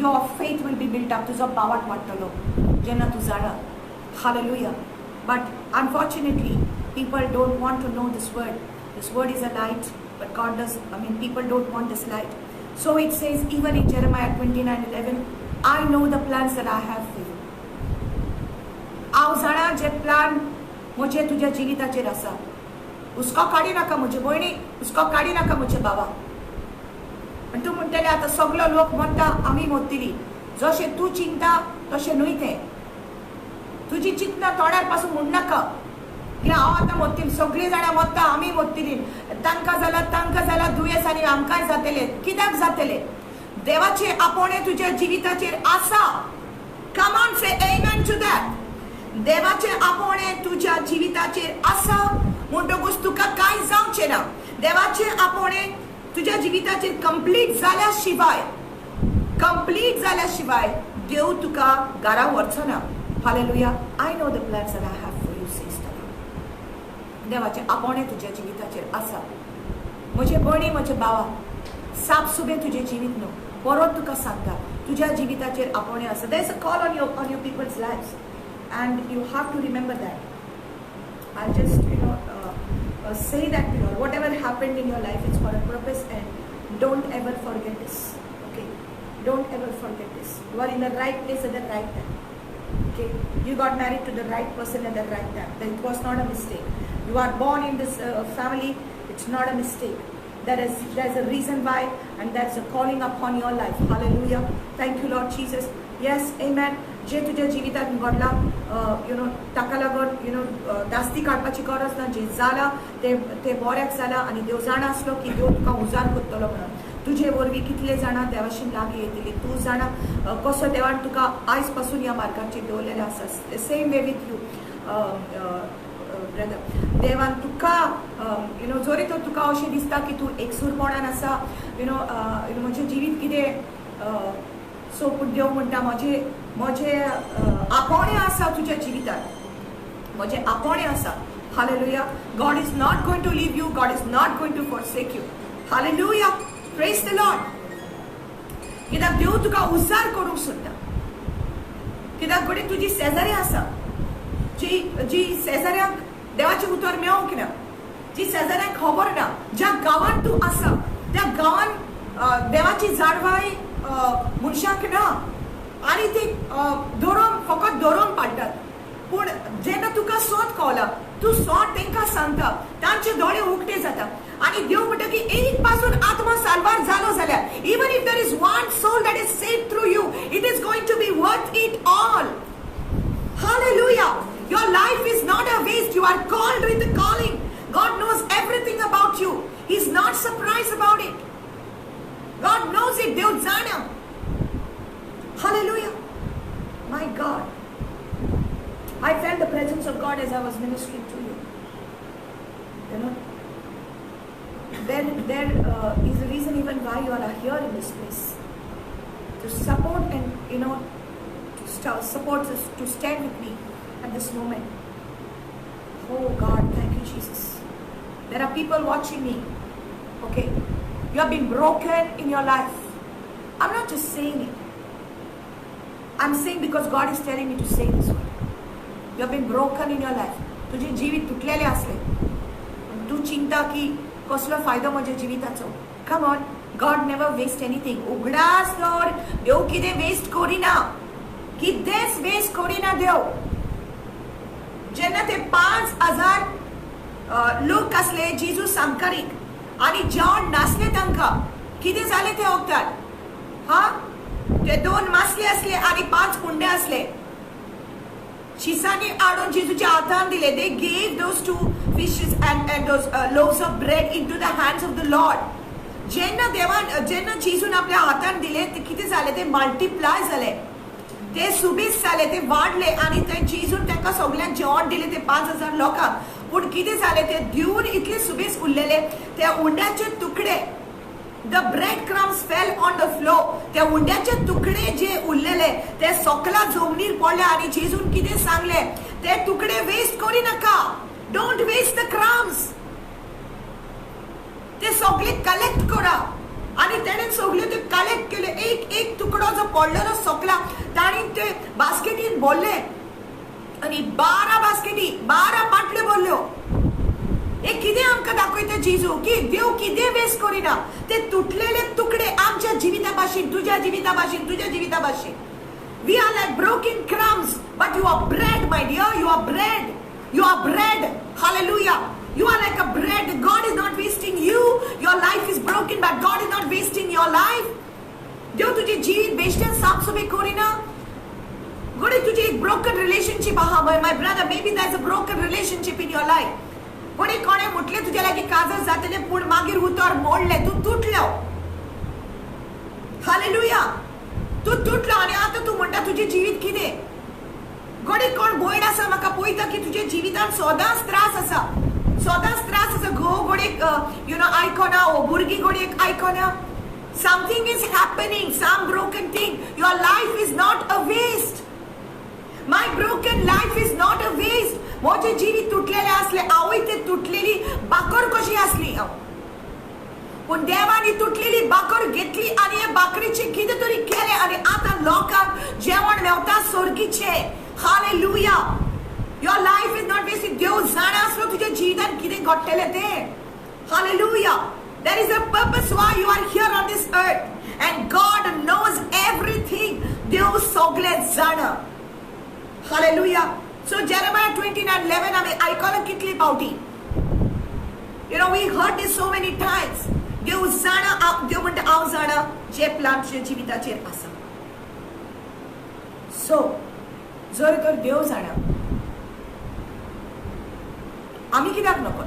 Your faith will be built up. तुझो पावट वाडटलो जेन्ना तूं जाणा. Hallelujah. But unfortunately, people don't want to know this word. This word is a light, but people don't want this light. So it says, even in Jeremiah 29:11, I know the plans that I have for you. हांव जाणा जे plan म्हजे तुज्या जिविताचेर आसा हुस्को काडी नाका म्हजे भयणी, हुस्को काडी नाका म्हजे बाबा. आनी तूं म्हणटलें आतां सगलो लोक म्हणटा आमी मोत्तिली. जशें तूं चिंता तशें न्हय तें. तुजी चिंतना तोंडार पासून म्हणनाका की हांव आतां मोत्तील. सगळीं जाणां मोत्ता आमी मोत्तिली. तांकां जाल्यार दुयेंस आनी आमकांय जातले. कित्याक जातले? देवाचे आपोणे तुज्या जिविताचेर आसा. कम ऑन से आमेन टू दॅट. देवाचे आपोणे तुज्या जिविताचेर आसा म्हणटकूच तुका कांय जावचें ना. देवाचे आपोणे तुज्या जिविताचेर कंप्लीट जाल्या शिवाय देव तुका घरा व्हरचो ना. Hallelujah. I know the plans that I have for you says the Lord. देवाचे आपोणे तुज्या जिविताचेर आसा. म्हजे भयणी, म्हजे बाबा, साप सुबे तुजें जिवीत न्हू. परत तुका सांगता तुज्या जिविताचेर आपोणे आसा. There is a call on your people's lives and you have to remember that. I'll just say that to you, whatever happened in your life, it's for a purpose, and don't ever forget this. Okay, don't ever forget this. You are in the right place at the right time. Okay, you got married to the right person at the right time. That was not a mistake. You are born in this family. It's not a mistake. There's a reason why, and that's a calling upon your life. Hallelujah. Thank you, Lord Jesus. Yes, amen. जे तुझ्या जिवितात घडला ताका लागून दास्ती काडपाची गरज ना. जे जाला ते बऱ्याक जाला आनी देव जाणा आसलो की देव तुका उजार करतलो म्हणून. तुजे वरवीं कितले जाणां देवाशी लागीं येतली. तूं जाणा कसो देवान तुका आयज पासून ह्या मार्गाचेर दवरलेलें आसा. Same way with you brother. देवान तुका जोरी तर तुका अशें दिसता की तूं एकसूरपणान आसा. म्हजें जिवीत कितें सो पूण देव म्हणटा म्हजे आपोणे आसा तुज्या जिवितांत. म्हजे आपोणे आसा. Hallelujah. God is not going to leave you. God is not going to forsake you. Hallelujah. Praise the Lord. कित्याक देव तुका उजार करूंक सोदता. कित्याक घडये तुजी शेजारी आसा जी शेजाऱ्याक देवाचें उतर मेळोंक ना. जी शेजाऱ्याक खबर ना. ज्या गांवांत तूं आसा त्या गांवांत देवाची जाणवाय मनशांक ना आनी ती फकत धरून पाडटात. पूण जेन्ना तुका सोद कळला तूं सोद तांकां सांगता तांचे दोळे उक्ते जाता. आनी देव म्हणटा की एक पासून आत्मा साल्वार जालो जाल्यार even if there is one soul that is saved through you it is going to be worth it all. Hallelujah. Your life is not a waste. You are called with a calling. God knows everything about you. He's not surprised about it. God knows it. Dev jana. Hallelujah. My God. I felt the presence of God as I was ministering to you. There is a reason even why you are here in this place. To support and to support us, to stand with me at this moment. Oh God, thank you Jesus. There are people watching me. Okay, you have been broken in your life. I'm not just saying it. I'm saying because God is telling me to say this word. You have been broken in your life. तुझे जीवित तुटलेले असले. तू चिंता की कसलो फायदो म्हज्या जिविताचो. Come on, God never waste anything. उगडास Lord, देव कितें वेस्ट करिना. कितेंच वेस्ट करिना देव. जेन्ना ते 5,000 लोक असले जेजू सांकारीक आनी जेवण नासले तांकां कितें जालें ते वखदार. ते 2 मासले असले आनी 5 कुंडे असले. शिसांनी हाडून जेजूच्या हातान दिले. They gave those 2 fishes and those loaves of bread into the hands of the Lord. जेन्ना जेजून आपल्या हातान दिले ते कितें जालें ते मल्टिप्लाय जाले. ते सुबीस जाले. ते वाडले आनी ते जेजून तांकां सगळ्यांक जेवण दिले ते 5,000 लोकांक. पूण कितें जालें ते दिवन इतले सुबीस उरलेले ते उंड्याचे तुकडे. The bread crumbs fell on the floor. ते उंड्याचे तुकडे जे उरलेले ते सगळ्या जमनीर पडले आनी जेजून कितें सांगले ते तुकडे वेस्ट करी नाका. Don't waste the crumbs. ते सगळे कलेक्ट करा. आनी तेणें सगळे ते कलेक्ट केले. एक तुकडो जो पडलेलो सगळा ताणी ते बास्केटीन भरले आनी 12 बास्केटी 12 पाटल्यो भरल्यो. हे कितें आमकां दाखयता जेजू की देव कितें वेस्ट करिना. ते तुटलेले तुकडे आमच्या जिविता भाशेन तुज्या जिविता भाशेन तुज्या जिविता भाशेन We are like broken crumbs, but you are bread, my dear. You are bread. You are bread. Hallelujah. You are like a bread. God is not wasting you. Your life is broken, but God is not wasting your life. देव तुझे जीवित बेचते साफ सुबह कोरी ना. God is तुझे एक broken relationship आहा. My brother, maybe there's a broken relationship in your life. कोणी कोणे म्हटले तुझ्या लागी काजळ जातले पूण मागीर उतर मोडले तू तुटलो. हालेलुया. तू तुटलो आणि आता तू म्हणटा तुझे जीवित कितें. कोणी कोण भयण आसा म्हाका पळयता की तुझे जिवितान सदांच त्रास आसा. सदांच त्रास आसा. घोडेक आयकना ओ भुरगीं घोडेक आयकना. Something is happening, some broken thing. Your life is not a waste. My broken life is not a waste. मोजे जीवित तुटलेले असले आवय ते तुटलेली बाकर कशी असली. पण देवानी तुटलेली बाकर घेतली आणि या बाकरीचे किती तरी केले आणि आता लोकांक जेवण मेवता स्वर्गीचे. Hallelujah. Your life is not wasted. देव जाणा असलो तुझ्या जीवितान कितें घडटले ते. Hallelujah. There is a purpose why you are here on this earth, and God knows everything. देव सगळे जाणा. Hallelujah. So Jeremiah 29:11 आम्ही ऐकायला कितली पावटी. We heard this so many times. देव जाणा. देव म्हणता हांव जाणा जे प्लान तुझ्या जिविताचेर आसा. So जर तर देव जाणा आम्ही कित्याक नको.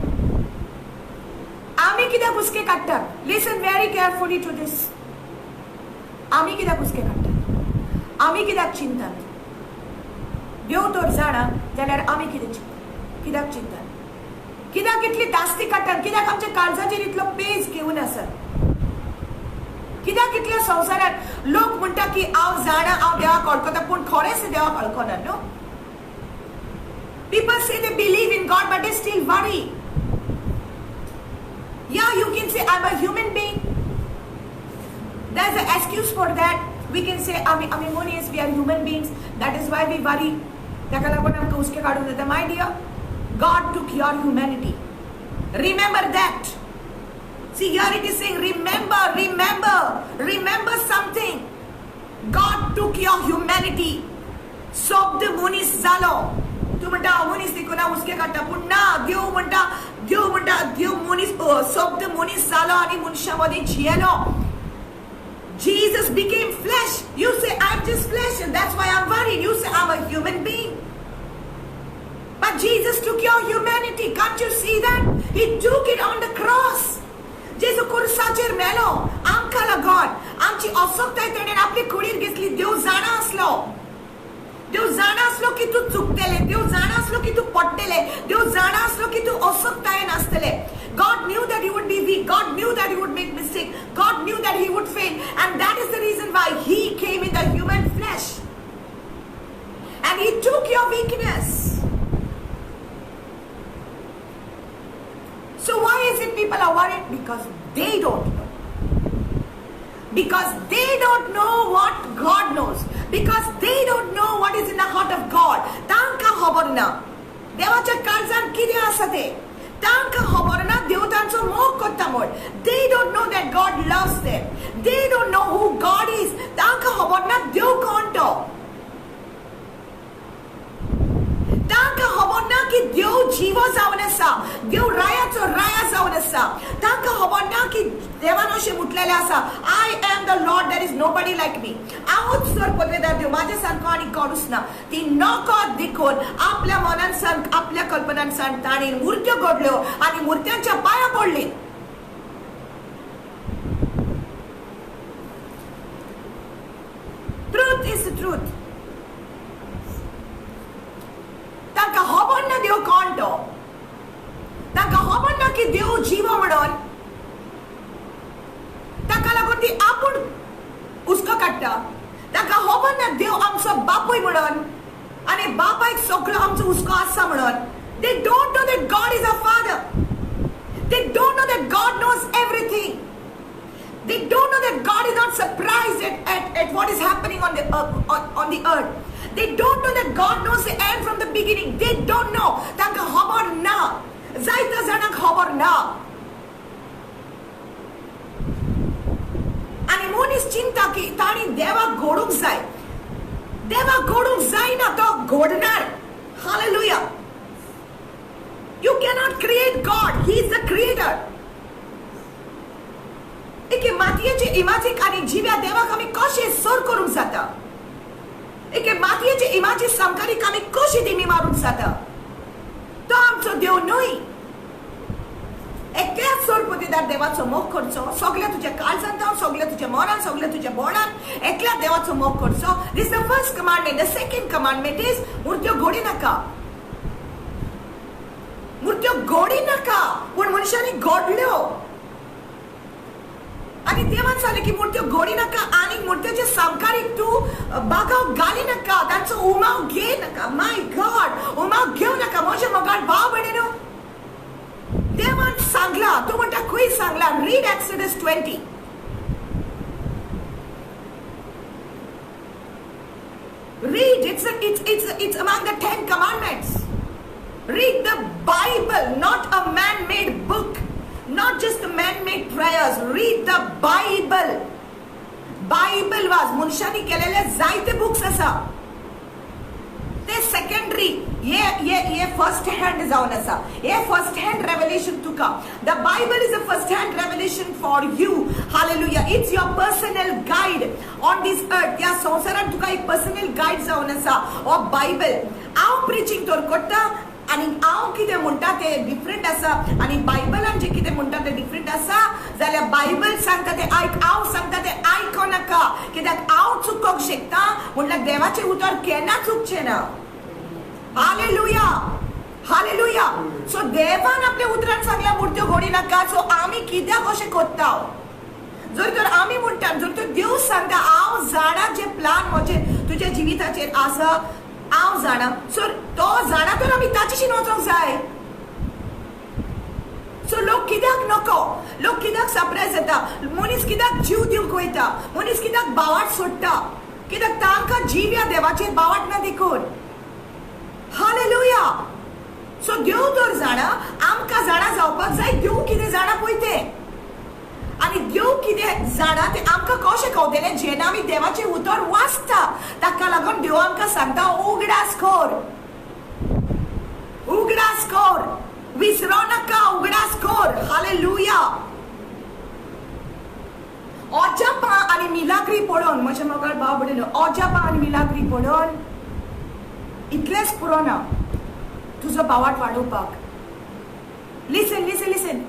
आम्ही कित्याक हुस्के काडटात. Listen very carefully to this. आम्ही कित्याक हुस्के काडटात. आम्ही कित्याक चिंतात. देव तर जाणा जाल्यार आम्ही कित्याक चिंतात. कित्याक इतली दास्ती काडटात. कित्याक आमच्या काळजाचेर इतलो पेज घेवन आसात. कित्याक इतल्या संवसारात लोक म्हणटा की हांव जाणा हांव देवाक वळखता पूण खरेंच देवाक वळखना. No. People say they believe in God but they still worry. Yeah, you can say I'm a human being. There's an excuse for that. We can say आम्ही मनीस, we are human beings. That is why we worry. ताका लागून आमकां हुस्के काडून येता. My dear, God took your humanity. Remember that. See, here it is saying remember something. God took your humanity. सोबत मनीस जालो. तू म्हणटा मनीस देखून हुस्के काडटा पूण ना. देव म्हणटा देव मनीस सोबत मनीस जालो आणि मनशामध्ये जियेलो. Jesus became flesh. You say I'm just flesh and that's why I'm worried. You say I'm a human being. But Jesus took your humanity. Can't you see that? He took it on the cross. जेजू क्रुसाचेर मेलो आमकां लागून. आमची असोकताय तेणेन आपली कुडीर घेतली. देव जाणा असलो. देव जाणा असलो की तू चुकतेले. देव जाणा असलो की तू पडटले. देव जाणा असलो की तू असोकतायेन आसतले. God knew that he would be weak. God knew that he would make mistake. God knew that he would fail. And that is the reason why he came in the human flesh. And he took your weakness. So why is it people are worried? Because they don't know. Because they don't know what God knows. Because they don't know what is in the heart of God. तांकां खबर ना देवाच्या काळजांत कितें आसा तें. तांकां खबर ना देव तांचो मोग करता म्हूण. They don't know that God loves them. They don't know who God is. तांकां खबर ना देव कोण तो. तांकां खबर ना की देव जिवो जावन आसा. देव रायाचो राया जावन आसा. तांकां खबर ना की देवान अशें म्हटलेलें आसा I am the Lord, there is nobody like me. हांवूच सर पदवेदार देव म्हाजे सारको आनी कोणूच ना. ती नकळत देखून आपल्या मनान सान आपल्या कल्पनान सान ताणी मुर्त्यो घडल्यो आनी मुर्त्यांच्या पांयां पडली. Truth is the truth. तांकां खबर ना देव कोण तो. तांकां खबर ना की देव जिवो म्हणून. ताका लागून ती आपूण हुस्को काडटा. ताका खबर ना देव आमचो बापूय म्हणून आनी बापायक सगळो आमचो हुस्को आसा म्हणून. They don't know that God is our father. They don't know that God knows everything. They don't know that God is not surprised at what is happening on the earth. They don't know that God knows the end from the beginning. They don't know. तांकां खबर ना. जायत्या जाणांक खबर ना. आनी मनीस चिंता की ताणी देवाक घडूंक जाय. देवा घोडूंक जायना, तो घोडणार. Hallelujah. You cannot create God. He is the creator. एके मातयेचे इमाजीक आणि जिव्या देवाक आमी कशें सर करूंक जाता? एके मातयेचे इमाजी समकारीक आमी कशी दिमी मारूंक जाता? तो आमचो देव न्हय. एकट्याच सर पतीदार देवाचो मोग करचो, सगळे तुज्या काळजांत, सगळे तुज्या मनान, सगळे तुज्या बोडान एकल्या देवाचो मोग करचो. This the first commandment. The second commandment is मूर्त्यो घोडी नाका. मूर्त्यो घोडी नाका, पूण मनशांनी घडल्यो. आणि देवान सांगले की मूर्त्यो घोडी नाका आणि मूर्त्याचे समकारीक तू बागाव घाली नाका, तांचो उमाव घे नाका. माय गॉड, उमाव घेऊ नका. म्हजे मोगाळ भाव भयणीनो, देवान सांगला. तू म्हणटा खंय Sangla? Read exodus 20. Read. It's among the 10 commandments. Read the Bible, not a man-made book, not just the man-made prayers. Read the Bible. Bible was मनशांनी केलेले जायते बुक्स आसा, ते सेकंडरी. ये फर्स्ट हँड जावन आसा. ये फर्स्ट हँड रेव्हेलेशन तुका. The Bible is a first hand revelation for you. Hallelujah. It's your personal guide on this earth. या संवसारात तुका एक पर्सनल गाईड जावन आसा हो बायबल. हांव प्रिचिंग तर करता आणि हांव कितें म्हणटा ते डिफरंट आसा, आणि बायबलान जे कितें म्हणटा ते डिफरंट आसा. जाल्यार बायबल सांगता ते आयक, हांव सांगता ते आयको नाका. कित्याक हांव चुकोंक शकता म्हणल्यार देवाचें उतर केन्ना चुकचें ना. हालेलुया. हालेलुया. सो देवान आपल्या उतरान सांगला मूर्त्यो घोडी नाका. सो आमी कित्याक अशें कोत्ता? जर तर आमी म्हणटा, जर तर देव सांगता हांव जाणा जे प्लान म्हजे तुज्या जिविताचेर आसा, हांव जाणा. सो तो जाणा तर आमी ताचेशी वचोंक जाय. सो लोक कित्याक नको? लोक कित्याक सरप्रायज जाता? मनीस कित्याक जीव दिवंक वयता? मनीस कित्याक बावाट सोडटा? कित्याक तांकां जीव या देवाचेर बावाट ना देखून. हालेलुया. सो देव तर जाणा, आमकां जाणा जावपाक जाय देव कितें जाणा पळय तें. आणि देव कितें जाणा ते आमकां कशें कळटलें? जेन्ना आमी देवाचें उतर वाचता. ताका लागून देव आमकां सांगता उगडास कर, उगडास कर. विसरो नाका, उगडास कर. हालेलुया. अजापां आनी मिलाग्री पळोवन, म्हजे मोगाळ भाव भयणीनो, अजापां आनी मिलाग्री पळोवन इतलेंच पुरो ना तुजो बावाट वाडोवपाक. Listen listen listen.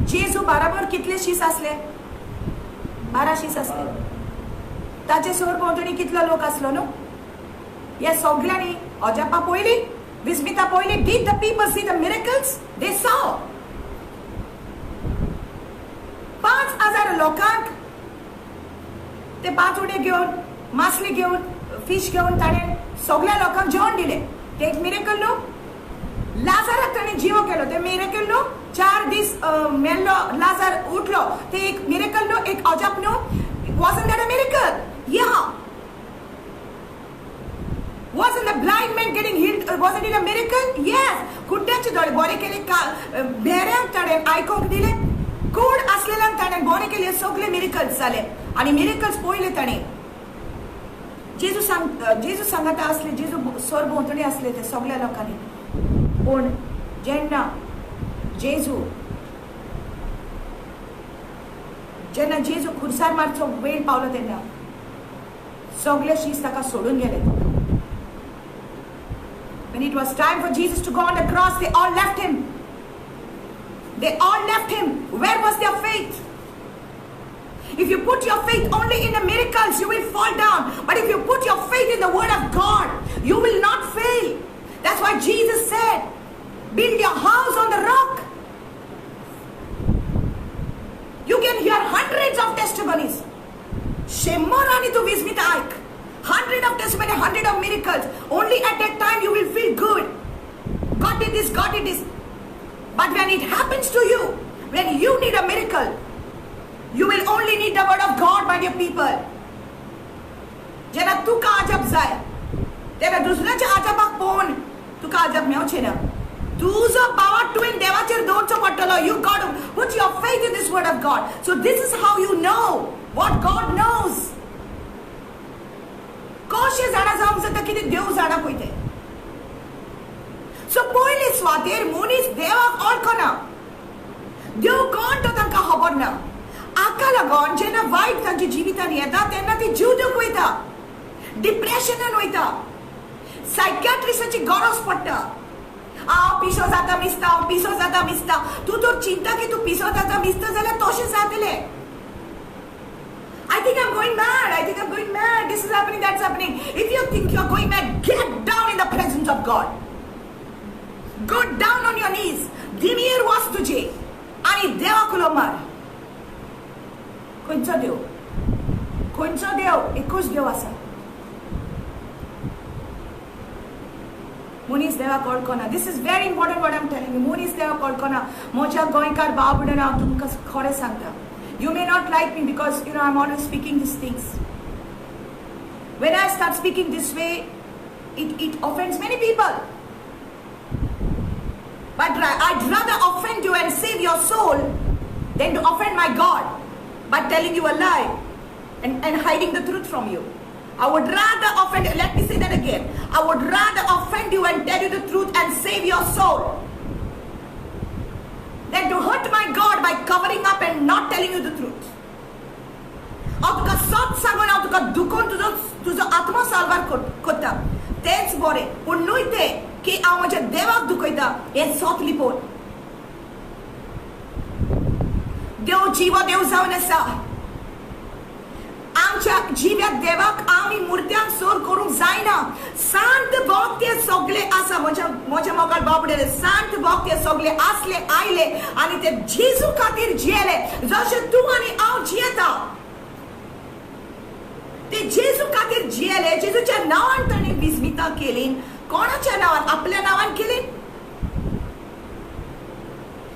जेजू बराबर कितले शीस असले? 12 शीस असले. ताचे सोर भोंवतणी कितलो लोक असलो न्हू? या सगळ्यांनी अजापां पळयली, विस्मिता पळयली. Did the people see the miracles? They saw. 5,000 लोकांक ते 5 उडे घेवन, मासली घेवन, फिश घेवन ताणें सगळ्या लोकांक जेवण दिलें. ते एक मिरेकल न्हू? लाजाराक ताणें जिवो केलो, ते मिरेकल न्हू? 4 दीस मेल्लो लाजार उठलो, ते एक मिरेकल न्हू? एक अजाप न्हू? Wasn't that a miracle? Yeah. Wasn't the blind man getting healed? Wasn't it a miracle? Yes. कुट्ट्याचे दोळे बरे केले, बेऱ्यांक ताणें आयकोंक दिले, कोड असलेल्यांक ताणें बरे केले. सगळे मिरेकल्स जाले आणि मिरेकल्स पळयले ताणें. जेजू सांगता असले, जेजू सोर भोंवतणी असले ते सगळ्या लोकांनी. पूण जेन्ना जेजू खुर्सार मारचो वेळ पावलो तेन्ना सगळे शीस ताका सोडून गेले. When it was time for Jesus to go on the cross, they all left him. They all left him. Where was their faith? If you put your faith only in the miracles, you will fall down. But if you put your faith in the word of God, you will not fail. That's why Jesus said, build your house on the rock. You can hear hundreds of testimonies. Shemorani to Vismita Aik. 100 of testimony, 100 of miracles. Only at that time you will feel good. God did this, God did this. But when it happens to you, when you need a miracle, you will only need the word of God, my dear people. जेन्ना तुका अजब जाय तेन्ना दुसऱ्याच्या अजबाक पळोवन तुका अजब मेळचें ना. तुजो बावाट तुवें देवाचेर दवरचो पडटलो. You got to put your faith in this word of God. So this is how you know what God knows. कशें जाणा जावंक जाता कितें देव जाणा पळय तें. सो पयले सुवातेर मनीस देवाक वळखना. देव कोण तो तांकां खबर ना. हाका लागून जेन्ना वायट तांच्या जिवितांत येता तेन्ना ती जीव दिवंक वयता, डिप्रेशनान वयता, सायकियाट्रिस्टाची गरज पडटा. हांव पिसो जाता मिसता, हांव पिसो जाता मिसता. तूं तर चिंता की तूं पिसो जाता मिसता जाल्यार तशें जातलें. I think I'm going mad. I think I'm going mad. This is happening, that's happening. If you think you're going mad, get down in the presence of God. Go down on your knees. दिमीर वाच तुझे आणि देवाक उलो मार. खंयचो देव? खंयचो देव? एकूच देव आसा. मनीस देवाक वळखना. This is very important what I'm telling you. मनीस देवाक वळखना. म्हज्या गोंयकार भाव भयण हांव तुमकां खरें सांगता. You may not like me because I'm always speaking these things. When I start speaking this way, it offends many people. But I'd rather offend you and save your soul than to offend my God by telling you a lie and hiding the truth from you. I would rather offend you. Let me say that again. I would rather offend you and tell you the truth and save your soul than to hurt my God by covering up and not telling you the truth. हांव तुका सच सांगून हांव तुका दुखोवन तुजो आत्मो साल्वार करता तेंच बरें. पूण न्हय तें की हांव म्हज्या देवाक दुखयता हें सोत लिपोवन. देव जिवो देव जावन आसा. आमच्या जिव्याक देवाक आमी मुर्त्यांक सोर करूंक जायना. सांत भोग ते सगळे आसा. म्हज्या मोगाळ बाबडे सांत भोग ते सगळे आसले आयले आनी ते जेजू खातीर जियेले जशें तूं आनी हांव जियेता. ते जेजू खातीर जियेले. जेजूच्या नांवान ताणें विस्मितां केली. कोणाच्या नांवान? आपल्या नांवान केली.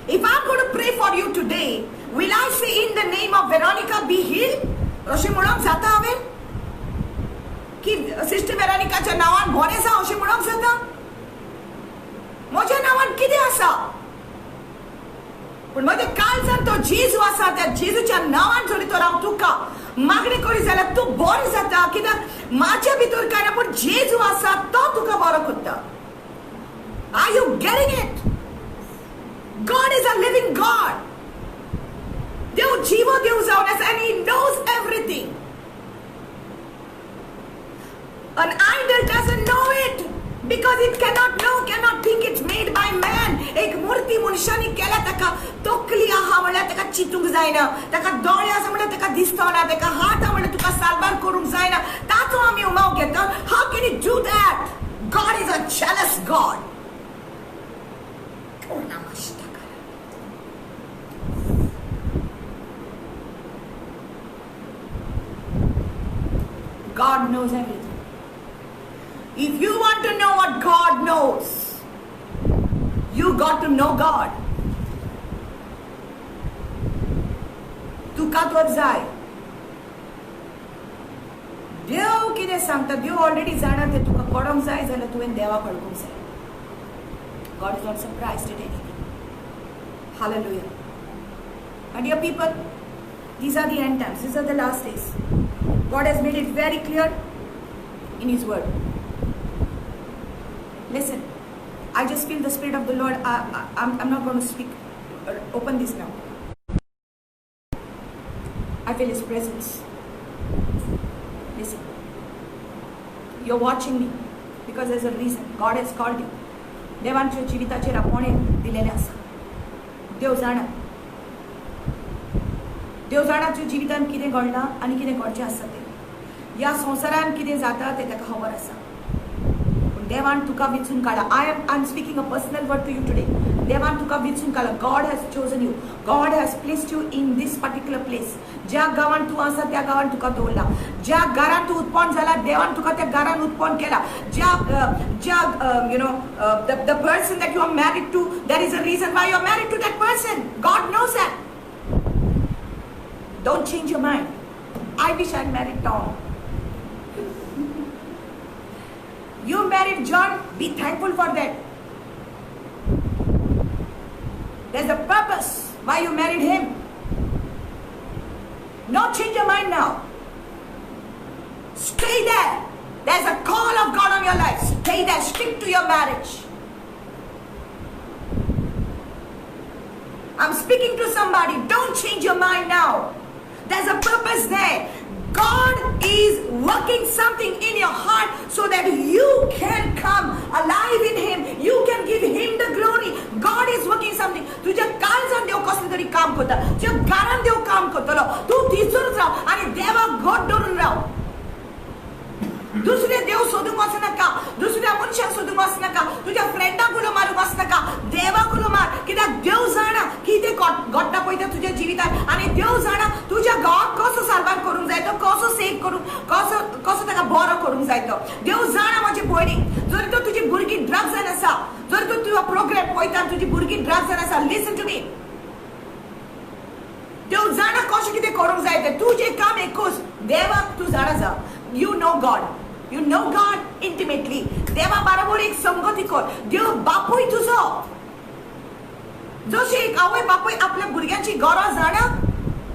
If I'm going to pray for you today, will I say in the name of Veronica be healed? अशें म्हणूंक जाता हांवें की सिस्टर वेरोनिकाच्या नांवान बरें आसा अशें म्हणूंक जाता? म्हज्या नांवान कितें आसा? पूण म्हज्या काळजांत तो जेजू आसा. त्या जेजूच्या नांवान जरी तर हांव तुका मागणी करी जाल्यार तूं बरो जाता. कित्याक म्हाज्या भितर कांय ना पूण जेजू आसा तो तुका बरो करता. Are you getting it? God is a living God. देव जीवो देव जावन आसा and he knows everything. An idol doesn't know it because it cannot know, cannot think. It's made by man. एक मूर्ती मनशांनी केल्या ताका तकली आहा म्हणल्यार ताका चिंतूंक जायना. ताका दोळे आसा म्हणल्यार ताका दिसतना. ताका हात आहा म्हणल्यार तुका सारबार करूंक जायना. ताचो आमी उमाव घेता. How can he do that? God is a jealous God. God knows everything. If you want to know what God knows, you got to know God. तुका तर जाय. देव कितें सांगता देव ऑलरेडी जाणा तें तुका कळोंक जाय जाल्यार तुवें देवाक कळोवंक जाय. God is not surprised at anything. Hallelujah. And dear people, these are the end times. These are the last days. God has made it very clear in His Word. Listen, I just feel the Spirit of the Lord. I'm not going to speak. Open this now. I feel His presence. Listen, you're watching me because there's a reason. God has called you. देवांच्या जिविताचेर आपणे दिलेले आसा. देव जाणा. देव जाणा तुज्या जिवितांत कितें घडलां आनी कितें घडचें आसा तें. ह्या संवसारांत कितें जाता तें ताका खबर आसा. पूण देवान तुका वेंचून काडला. I am speaking a personal word to you today. देवान तुका वेंचून काडला. God has chosen you. God has placed you in this particular place. ज्या गांवांत तूं आसा त्या गांवांत तुका दवरला. ज्या घरांत तूं उत्पन्न जाला देवान तुका त्या घरांत उत्पन्न केला. The person that you are married to, there is a reason why you are married to that person. God knows that. Don't change your mind. I wish I married Tom. You married John, be thankful for that. There's a purpose why you married him. No, change your mind now. Stay there. There's a call of God on your life. Stay there. Stick to your marriage. I'm speaking to somebody. Don't change your mind now. There's a purpose there. God is working something in your heart so that you can come alive in Him. You can give Him the glory. God is working something. तुझ्या काळजान देव कसले तरी काम करता. तुझ्या घरान देव काम करतलो. तू तिचूच राव आणि देवाक घोट धरून राव. दुसरे देव सोदूंक वच नाका. दुसऱ्या मनशाक सोदूंक वच नाका. तुझ्या फ्रेंडाक उलो मारूंक वच नाका. देवाक उलो मार. कित्याक देव जाणा कितें घडटा पळय तें तुज्या जिवितांत आनी देव जाणा तुज्या गांवाक कसो सारवार करूंक जाय तो, कसो सेव करूंक, कसो ताका बरो करूंक जाय तो. देव जाणा म्हजी भयणी. जर तर तुजी भुरगीं ड्रग्सान आसा, जर तर तुजो प्रोग्राम पळयता तुजी भुरगीं ड्रग्सान आसा, लिसन टू मी. देव जाणा कशें कितें करूंक जाय तें. तूं जें काम एकूच देवाक तूं जाणा जा. You know God. You know God intimately. देवा बरोबर एक संगती कर. देव बापूय तुझो. जशें एक आवय बापूय आपल्या भुरग्यांची गरज जाणा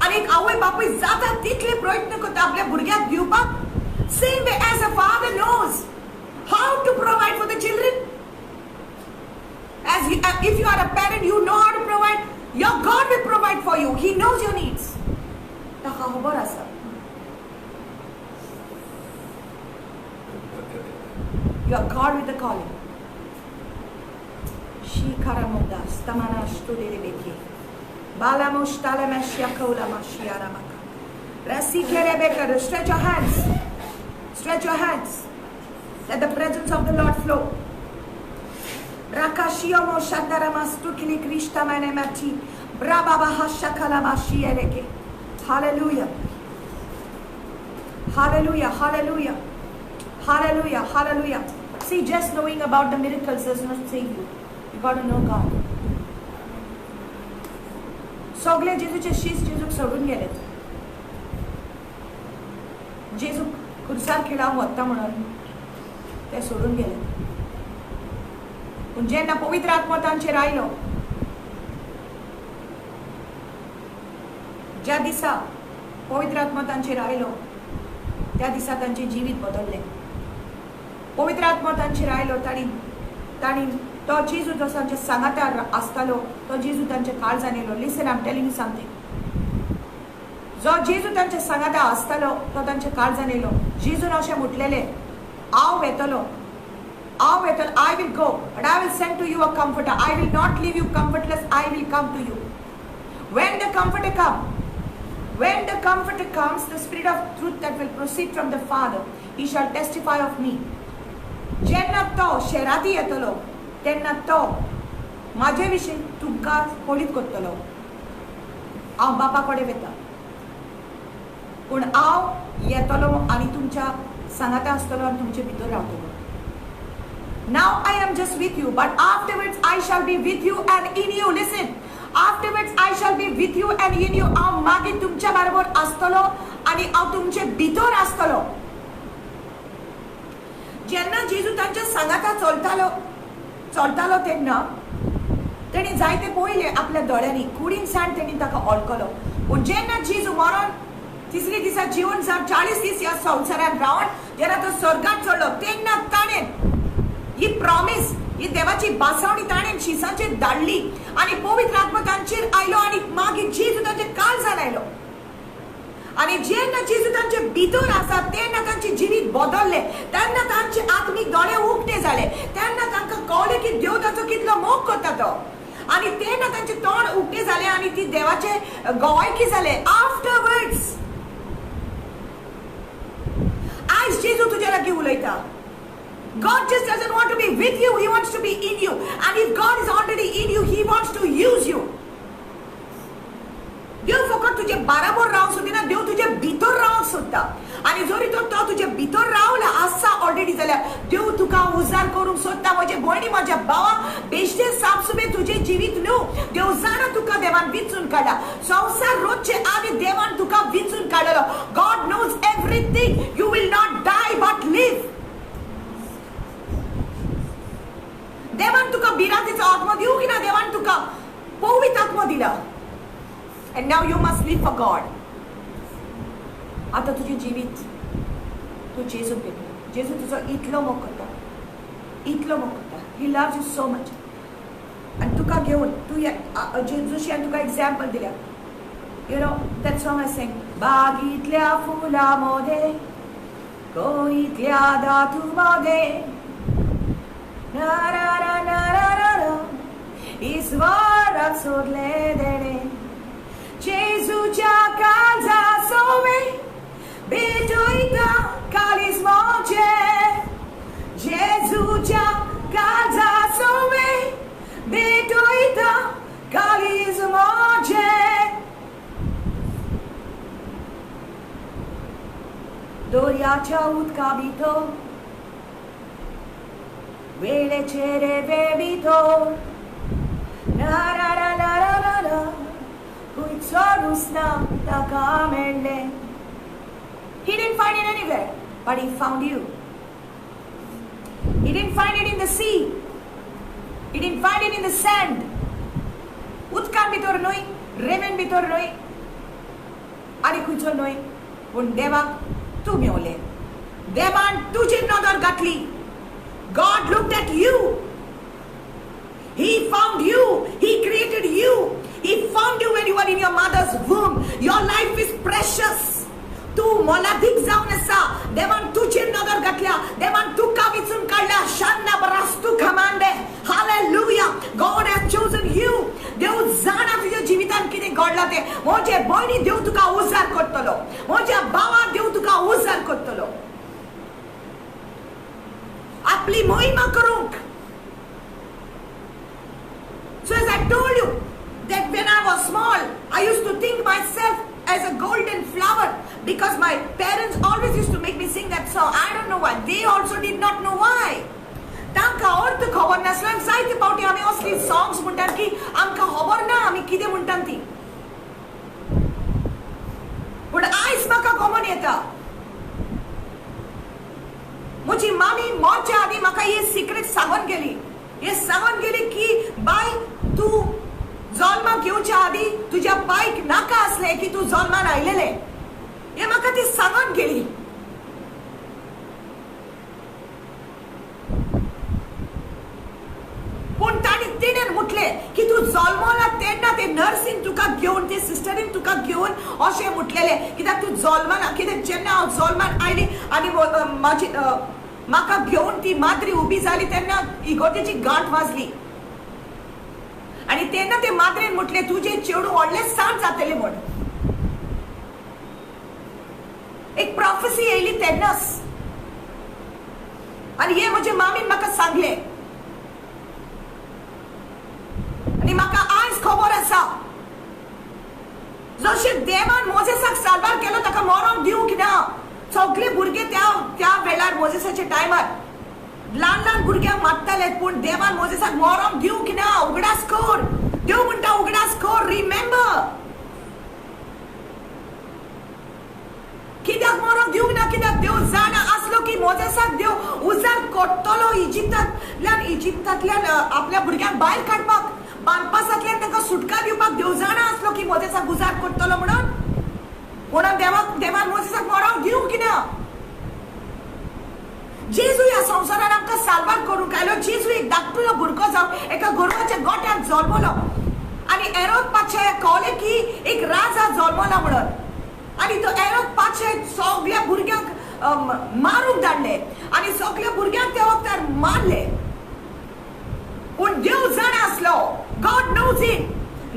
आनी एक आवय बापूय जाता तितले प्रयत्न करता आपल्या भुरग्याक दिवपाक. Same way as a father knows how to provide for the children. If you are a parent, you know how to provide. Your God will provide for you. He knows your needs. ताका खबर आसा. You are God with the calling. Shikaramoda stamana studirebeki. Balamos talemashia kola mashiaramaka. Rasikerebeka. Stretch your hands. Stretch your hands. Let the presence of the Lord flow. Rakashiomo shandaramastu Krishna manemati. Brababa shakala mashiereke. Hallelujah. Hallelujah. Hallelujah. Hallelujah, hallelujah. See, just knowing about the miracles does not save you. You got to know God. सगळे जेजूचे शीस जेजूक सोडून गेलेत. जेजू खुर्सार खेळाक वता म्हणून ते सोडून गेले. पूण जेन्ना पवित्र आत्मा तांचेर आयलो, ज्या दिसा पवित्र आत्मा तांचेर आयलो त्या दिसा तांचे जिवीत बदलले. पवित्र आत्मा तांचेर आयलो. ताणी तो जेजू जो तांच्या सांगातार आसतालो तो जेजू तांच्या काळजान येयलो. Listen, I am telling you something. जो जेजू तांच्या सांगातार आसतालो तो तांच्या काळजान येयलो. जेजून अशें म्हटलेले, हांव येतलो, I will go, but I will send to you a comforter. I will not leave you comfortless. I will come to you. When the comforter comes, the Spirit of truth that will proceed from the Father, He shall testify of me. जेन्ना तो शेराती येतलो तेन्ना तो माझे विशीं तुमकां पळीत करतलो. हांव बापा कडेन वता, पूण हांव येतलो आनी तुमच्या सांगाता आसतलो आनी तुमचे भितर रावतलो. Now I am just with you, but afterwards I shall be with you and in you. Listen, afterwards I shall be with you and in you. हांव मागीर तुमच्या बरोबर आसतलो आनी हांव तुमचे भितर आसतलो. जेन्ना जेजू तांच्या सांगाता चलतालो तेन्ना तेणी जायते पळयले आपल्या दोळ्यांनी. कुडीन साण तेणी ताका वळखलो. पूण जेन्ना जेजू मरण तिसरे दिसा जिवन जावन 40 दीस ह्या संवसारांत रावन जेन्ना तो स्वर्गांत चडलो तेन्ना ताणें ही प्रॉमिस, ही देवाची बासावणी ताणें शिसाचेर धाडली आनी पवित्र आत्मा तांचेर आयलो आनी मागीर जेजू तांचे काळजान आयलो. आनी जेन्ना जेजू तांचे भितर आसा तेन्ना तांचे जिवीत बदलले. तेन्ना तांचे आत्मीक दोळे उक्ते जाले. तेन्ना तांकां कळ्ळें की देव ताचो कितलो मोग करता तो. आनी तेन्ना तांचे तोंड उक्ते जाले आनी ती देवाचे गवायकी जाले. आफ्टरवर्ड्स आयज जेजू तुजे लागीं उलयता. God just doesn't want to be with you, He wants to be in you. And if God is already in you, He wants to use you. देव फकत तुझे बरोबर रावंक सोदिना, देव तुझे भितर रावंक सोदता. आनी जरी तो तुझे भितर रावला आसा ऑलरेडी जाल्यार देव तुका उजार करूंक सोदता. म्हजे भयणी, म्हज्या भावा, बेश्टे सापसुबे तुजे जिवीत न्हू. देव जाणा तुका देवान विचून काडला. संवसार रोजचे आदी देवान तुका विचून काडलो. God knows everything. You will not die but live. देवान तुका बिरातीचो आत्मा दिवं की ना? देवान तुका पवित्र आत्मा दिला. And now you must live for God. आता तुझे जिवीत तू जेजूक दिता. जेजू तुजो इतलो मोग करता, इतलो मोग करता. He loves you so much. आणि तुका घेऊन तू जेजूशी आणि तुका एक्झाम्पल दिल्या. You know, that song I sing. बागीतल्या फुलामध्ये, कोईतल्या धातूमध्ये, ना ना ना ना ना ना ना, ईश्वराक सोडले देणे. जेजूच्या काळजासोवे भेटोयता काळीज मोचे. जेजूच्या काळजासोवे भेटोयता काळीज मोचे. दोर्याच्या उदका भितर वेळेचे रेवे भितर, ना ना ना ना ना ना, खंयचो रुसना ताका मेळ्ळे. He didn't find it anywhere, but he found you. He didn't find it in the sea. He didn't find it in the sand. उदकान भितर न्हय, रेवेन भितर न्हय, आनी खंयचो न्हय, पूण देवाक तू मेवले. देवान तुजी नदर घातली. God looked at you. He found you. He created you. He found you when you were in your mother's womb. Your life is precious. तू मोलादीक जावन आसा. देवान तुजी नदर घातल्या. देवान तुका विचून काडल्या. शान्ना बरास्तू खमांडे. Hallelujah. God has chosen you. देव जाणा तुझ्या जिवितान कितें घडलां तें. म्हजे भयणी देव तुका उजार करतलो. म्हज्या भावा देव तुका उजार करतलो. आपली मोहिमा करूंक. So as I told you that when I was small, I used to think myself as a golden flower because my parents always used to make me sing that song. I don't know why. They also did not know why. तांकां अर्थ खबर नासलो आनी जायते फावटी आमी असली songs म्हणटात की आमकां खबर ना आमी कितें म्हणटात ती. पूण आयज म्हाका गमन येता. म्हजी मामी मरच्या आदी म्हाका हे सिक्रेट सांगून गेली. हे सांगून गेली की बाय तू जल्माक येवच्या आदी तुज्या पायक नाका आसले की तू जल्मान आयलेले. हे म्हाका ती सांगून गेली. पूण तिणें म्हटले की तू जल्मला तेन्ना ते नर्सीन तुका घेवन ते सिस्टरीन तुका घेवन अशें म्हटलेले कित्याक तू जल्मान कित्याक जेन्ना हांव जल्मान आयली आनी म्हाजी म्हाका घेवन ती माद्री उबी जाली तेन्ना इगोर्जेची गांठ वाजली. आनी तेन्ना ते माद्रेन म्हटले तुजें चेडूं व्हडलें सांड जातलें म्हण. एक प्रॉफेसी येयली तेन्नाच. आनी हे म्हजे मामीन म्हाका सांगले. आनी म्हाका आयज खबर आसा जशें देवान मोजेसाक सारवार केलो ताका मरोंक दिवंक ना. सगळे भुरगे त्या वेळार मोजेसाच्या टायमार ल्हान ल्हान भुरग्यांक मारताले पूण देवान मोजेसाक मरोंक दिवंक ना. उगडास कर. देव म्हणटा उगडास कर. रिमेंबर. कित्याक मरोंक दिवंक ना कित्याक देव जाणा आसलो की मोजेसाक देव उजार करतलो इजिप्तांतल्यान आपल्या भुरग्यांक भायर काडपाक बानपासांतल्यान तांकां सुटका दिवपाक. देव जाणा आसलो की मोजेसाक उजार करतलो म्हणून. म्हणून देवान मोजेसाक मरोंक दिवंक ना. जेजू ह्या संवसारान आमकां सारवार करूंक आयलो. जेजू एक धाकटुलो भुरगो जावन एका गोरवाच्या गोठ्यांत जल्मलो आनी हेरोद पाचे कळ्ळें की एक राजा जल्मला म्हणून. आनी तो हेरोद पाचे सगळ्या भुरग्यांक मारूंक धाडले आनी सगळ्या भुरग्यांक त्या वक्तार मारले. पूण देव जाणा आसलो. God knows it.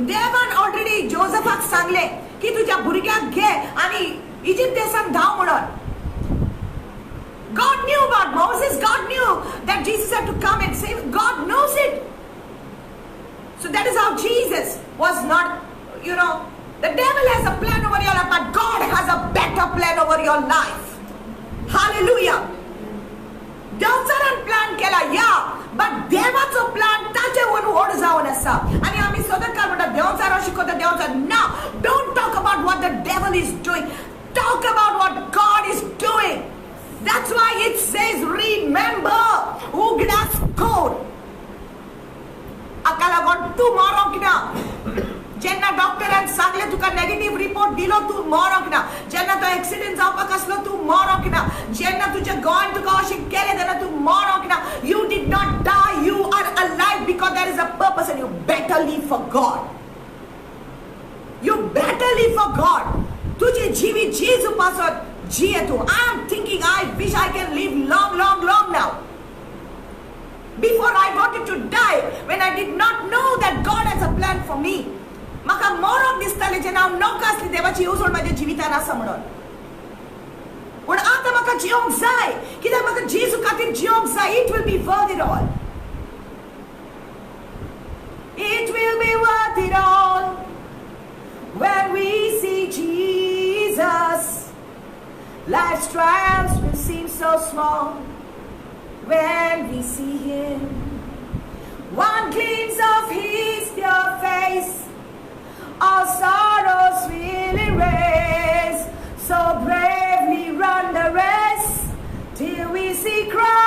देवान ऑलरेडी जोसेफाक सांगले की तुज्या भुरग्यांक घे आनी इजिप्त देशांत धांव म्हणून. God knew about Moses. God knew that Jesus had to come and save. God knows it. So that is how Jesus was not, the devil has a plan over your life, but God has a better plan over your life. Hallelujah. देवचारान plan केला या, but देवाचो plan ताचे वरून व्हड जावन आसा. आनी आमी सदांच काय म्हणटा देवचार शिकयता देवचार. ना, don't talk about what the devil is doing. Talk about what God is doing. That's why it says remember. उगडास कर. हाका लागून तू मरोंक ना. जेन्ना डॉक्टरान सांगले तुका नेगेटिव्ह रिपोर्ट दिलो तू मरोंक ना. जेन्ना तो एक्सिडेंट जावपाक for God. तुझे जीवित जेजूपासून जिये तू. I am thinking, I wish I can live long, long, long now. Before I wanted to die, when I did not know that God has a plan for me. म्हाका मरोंक दिसतालें जेन्ना हांव नौका आसली देवाची येवजण म्हाज्या जिवितान आसा म्हणून. पूण आतां म्हाका जियोंक जाय, कित्याक म्हाका जेजू खातीर जियोंक जाय. It will be worth it all. It will be worth it all when we see Jesus. Life's triumphs will seem so small when we see Him. One glimpse of His pure face, all sorrows will erase. So bravely run the race till we see Christ.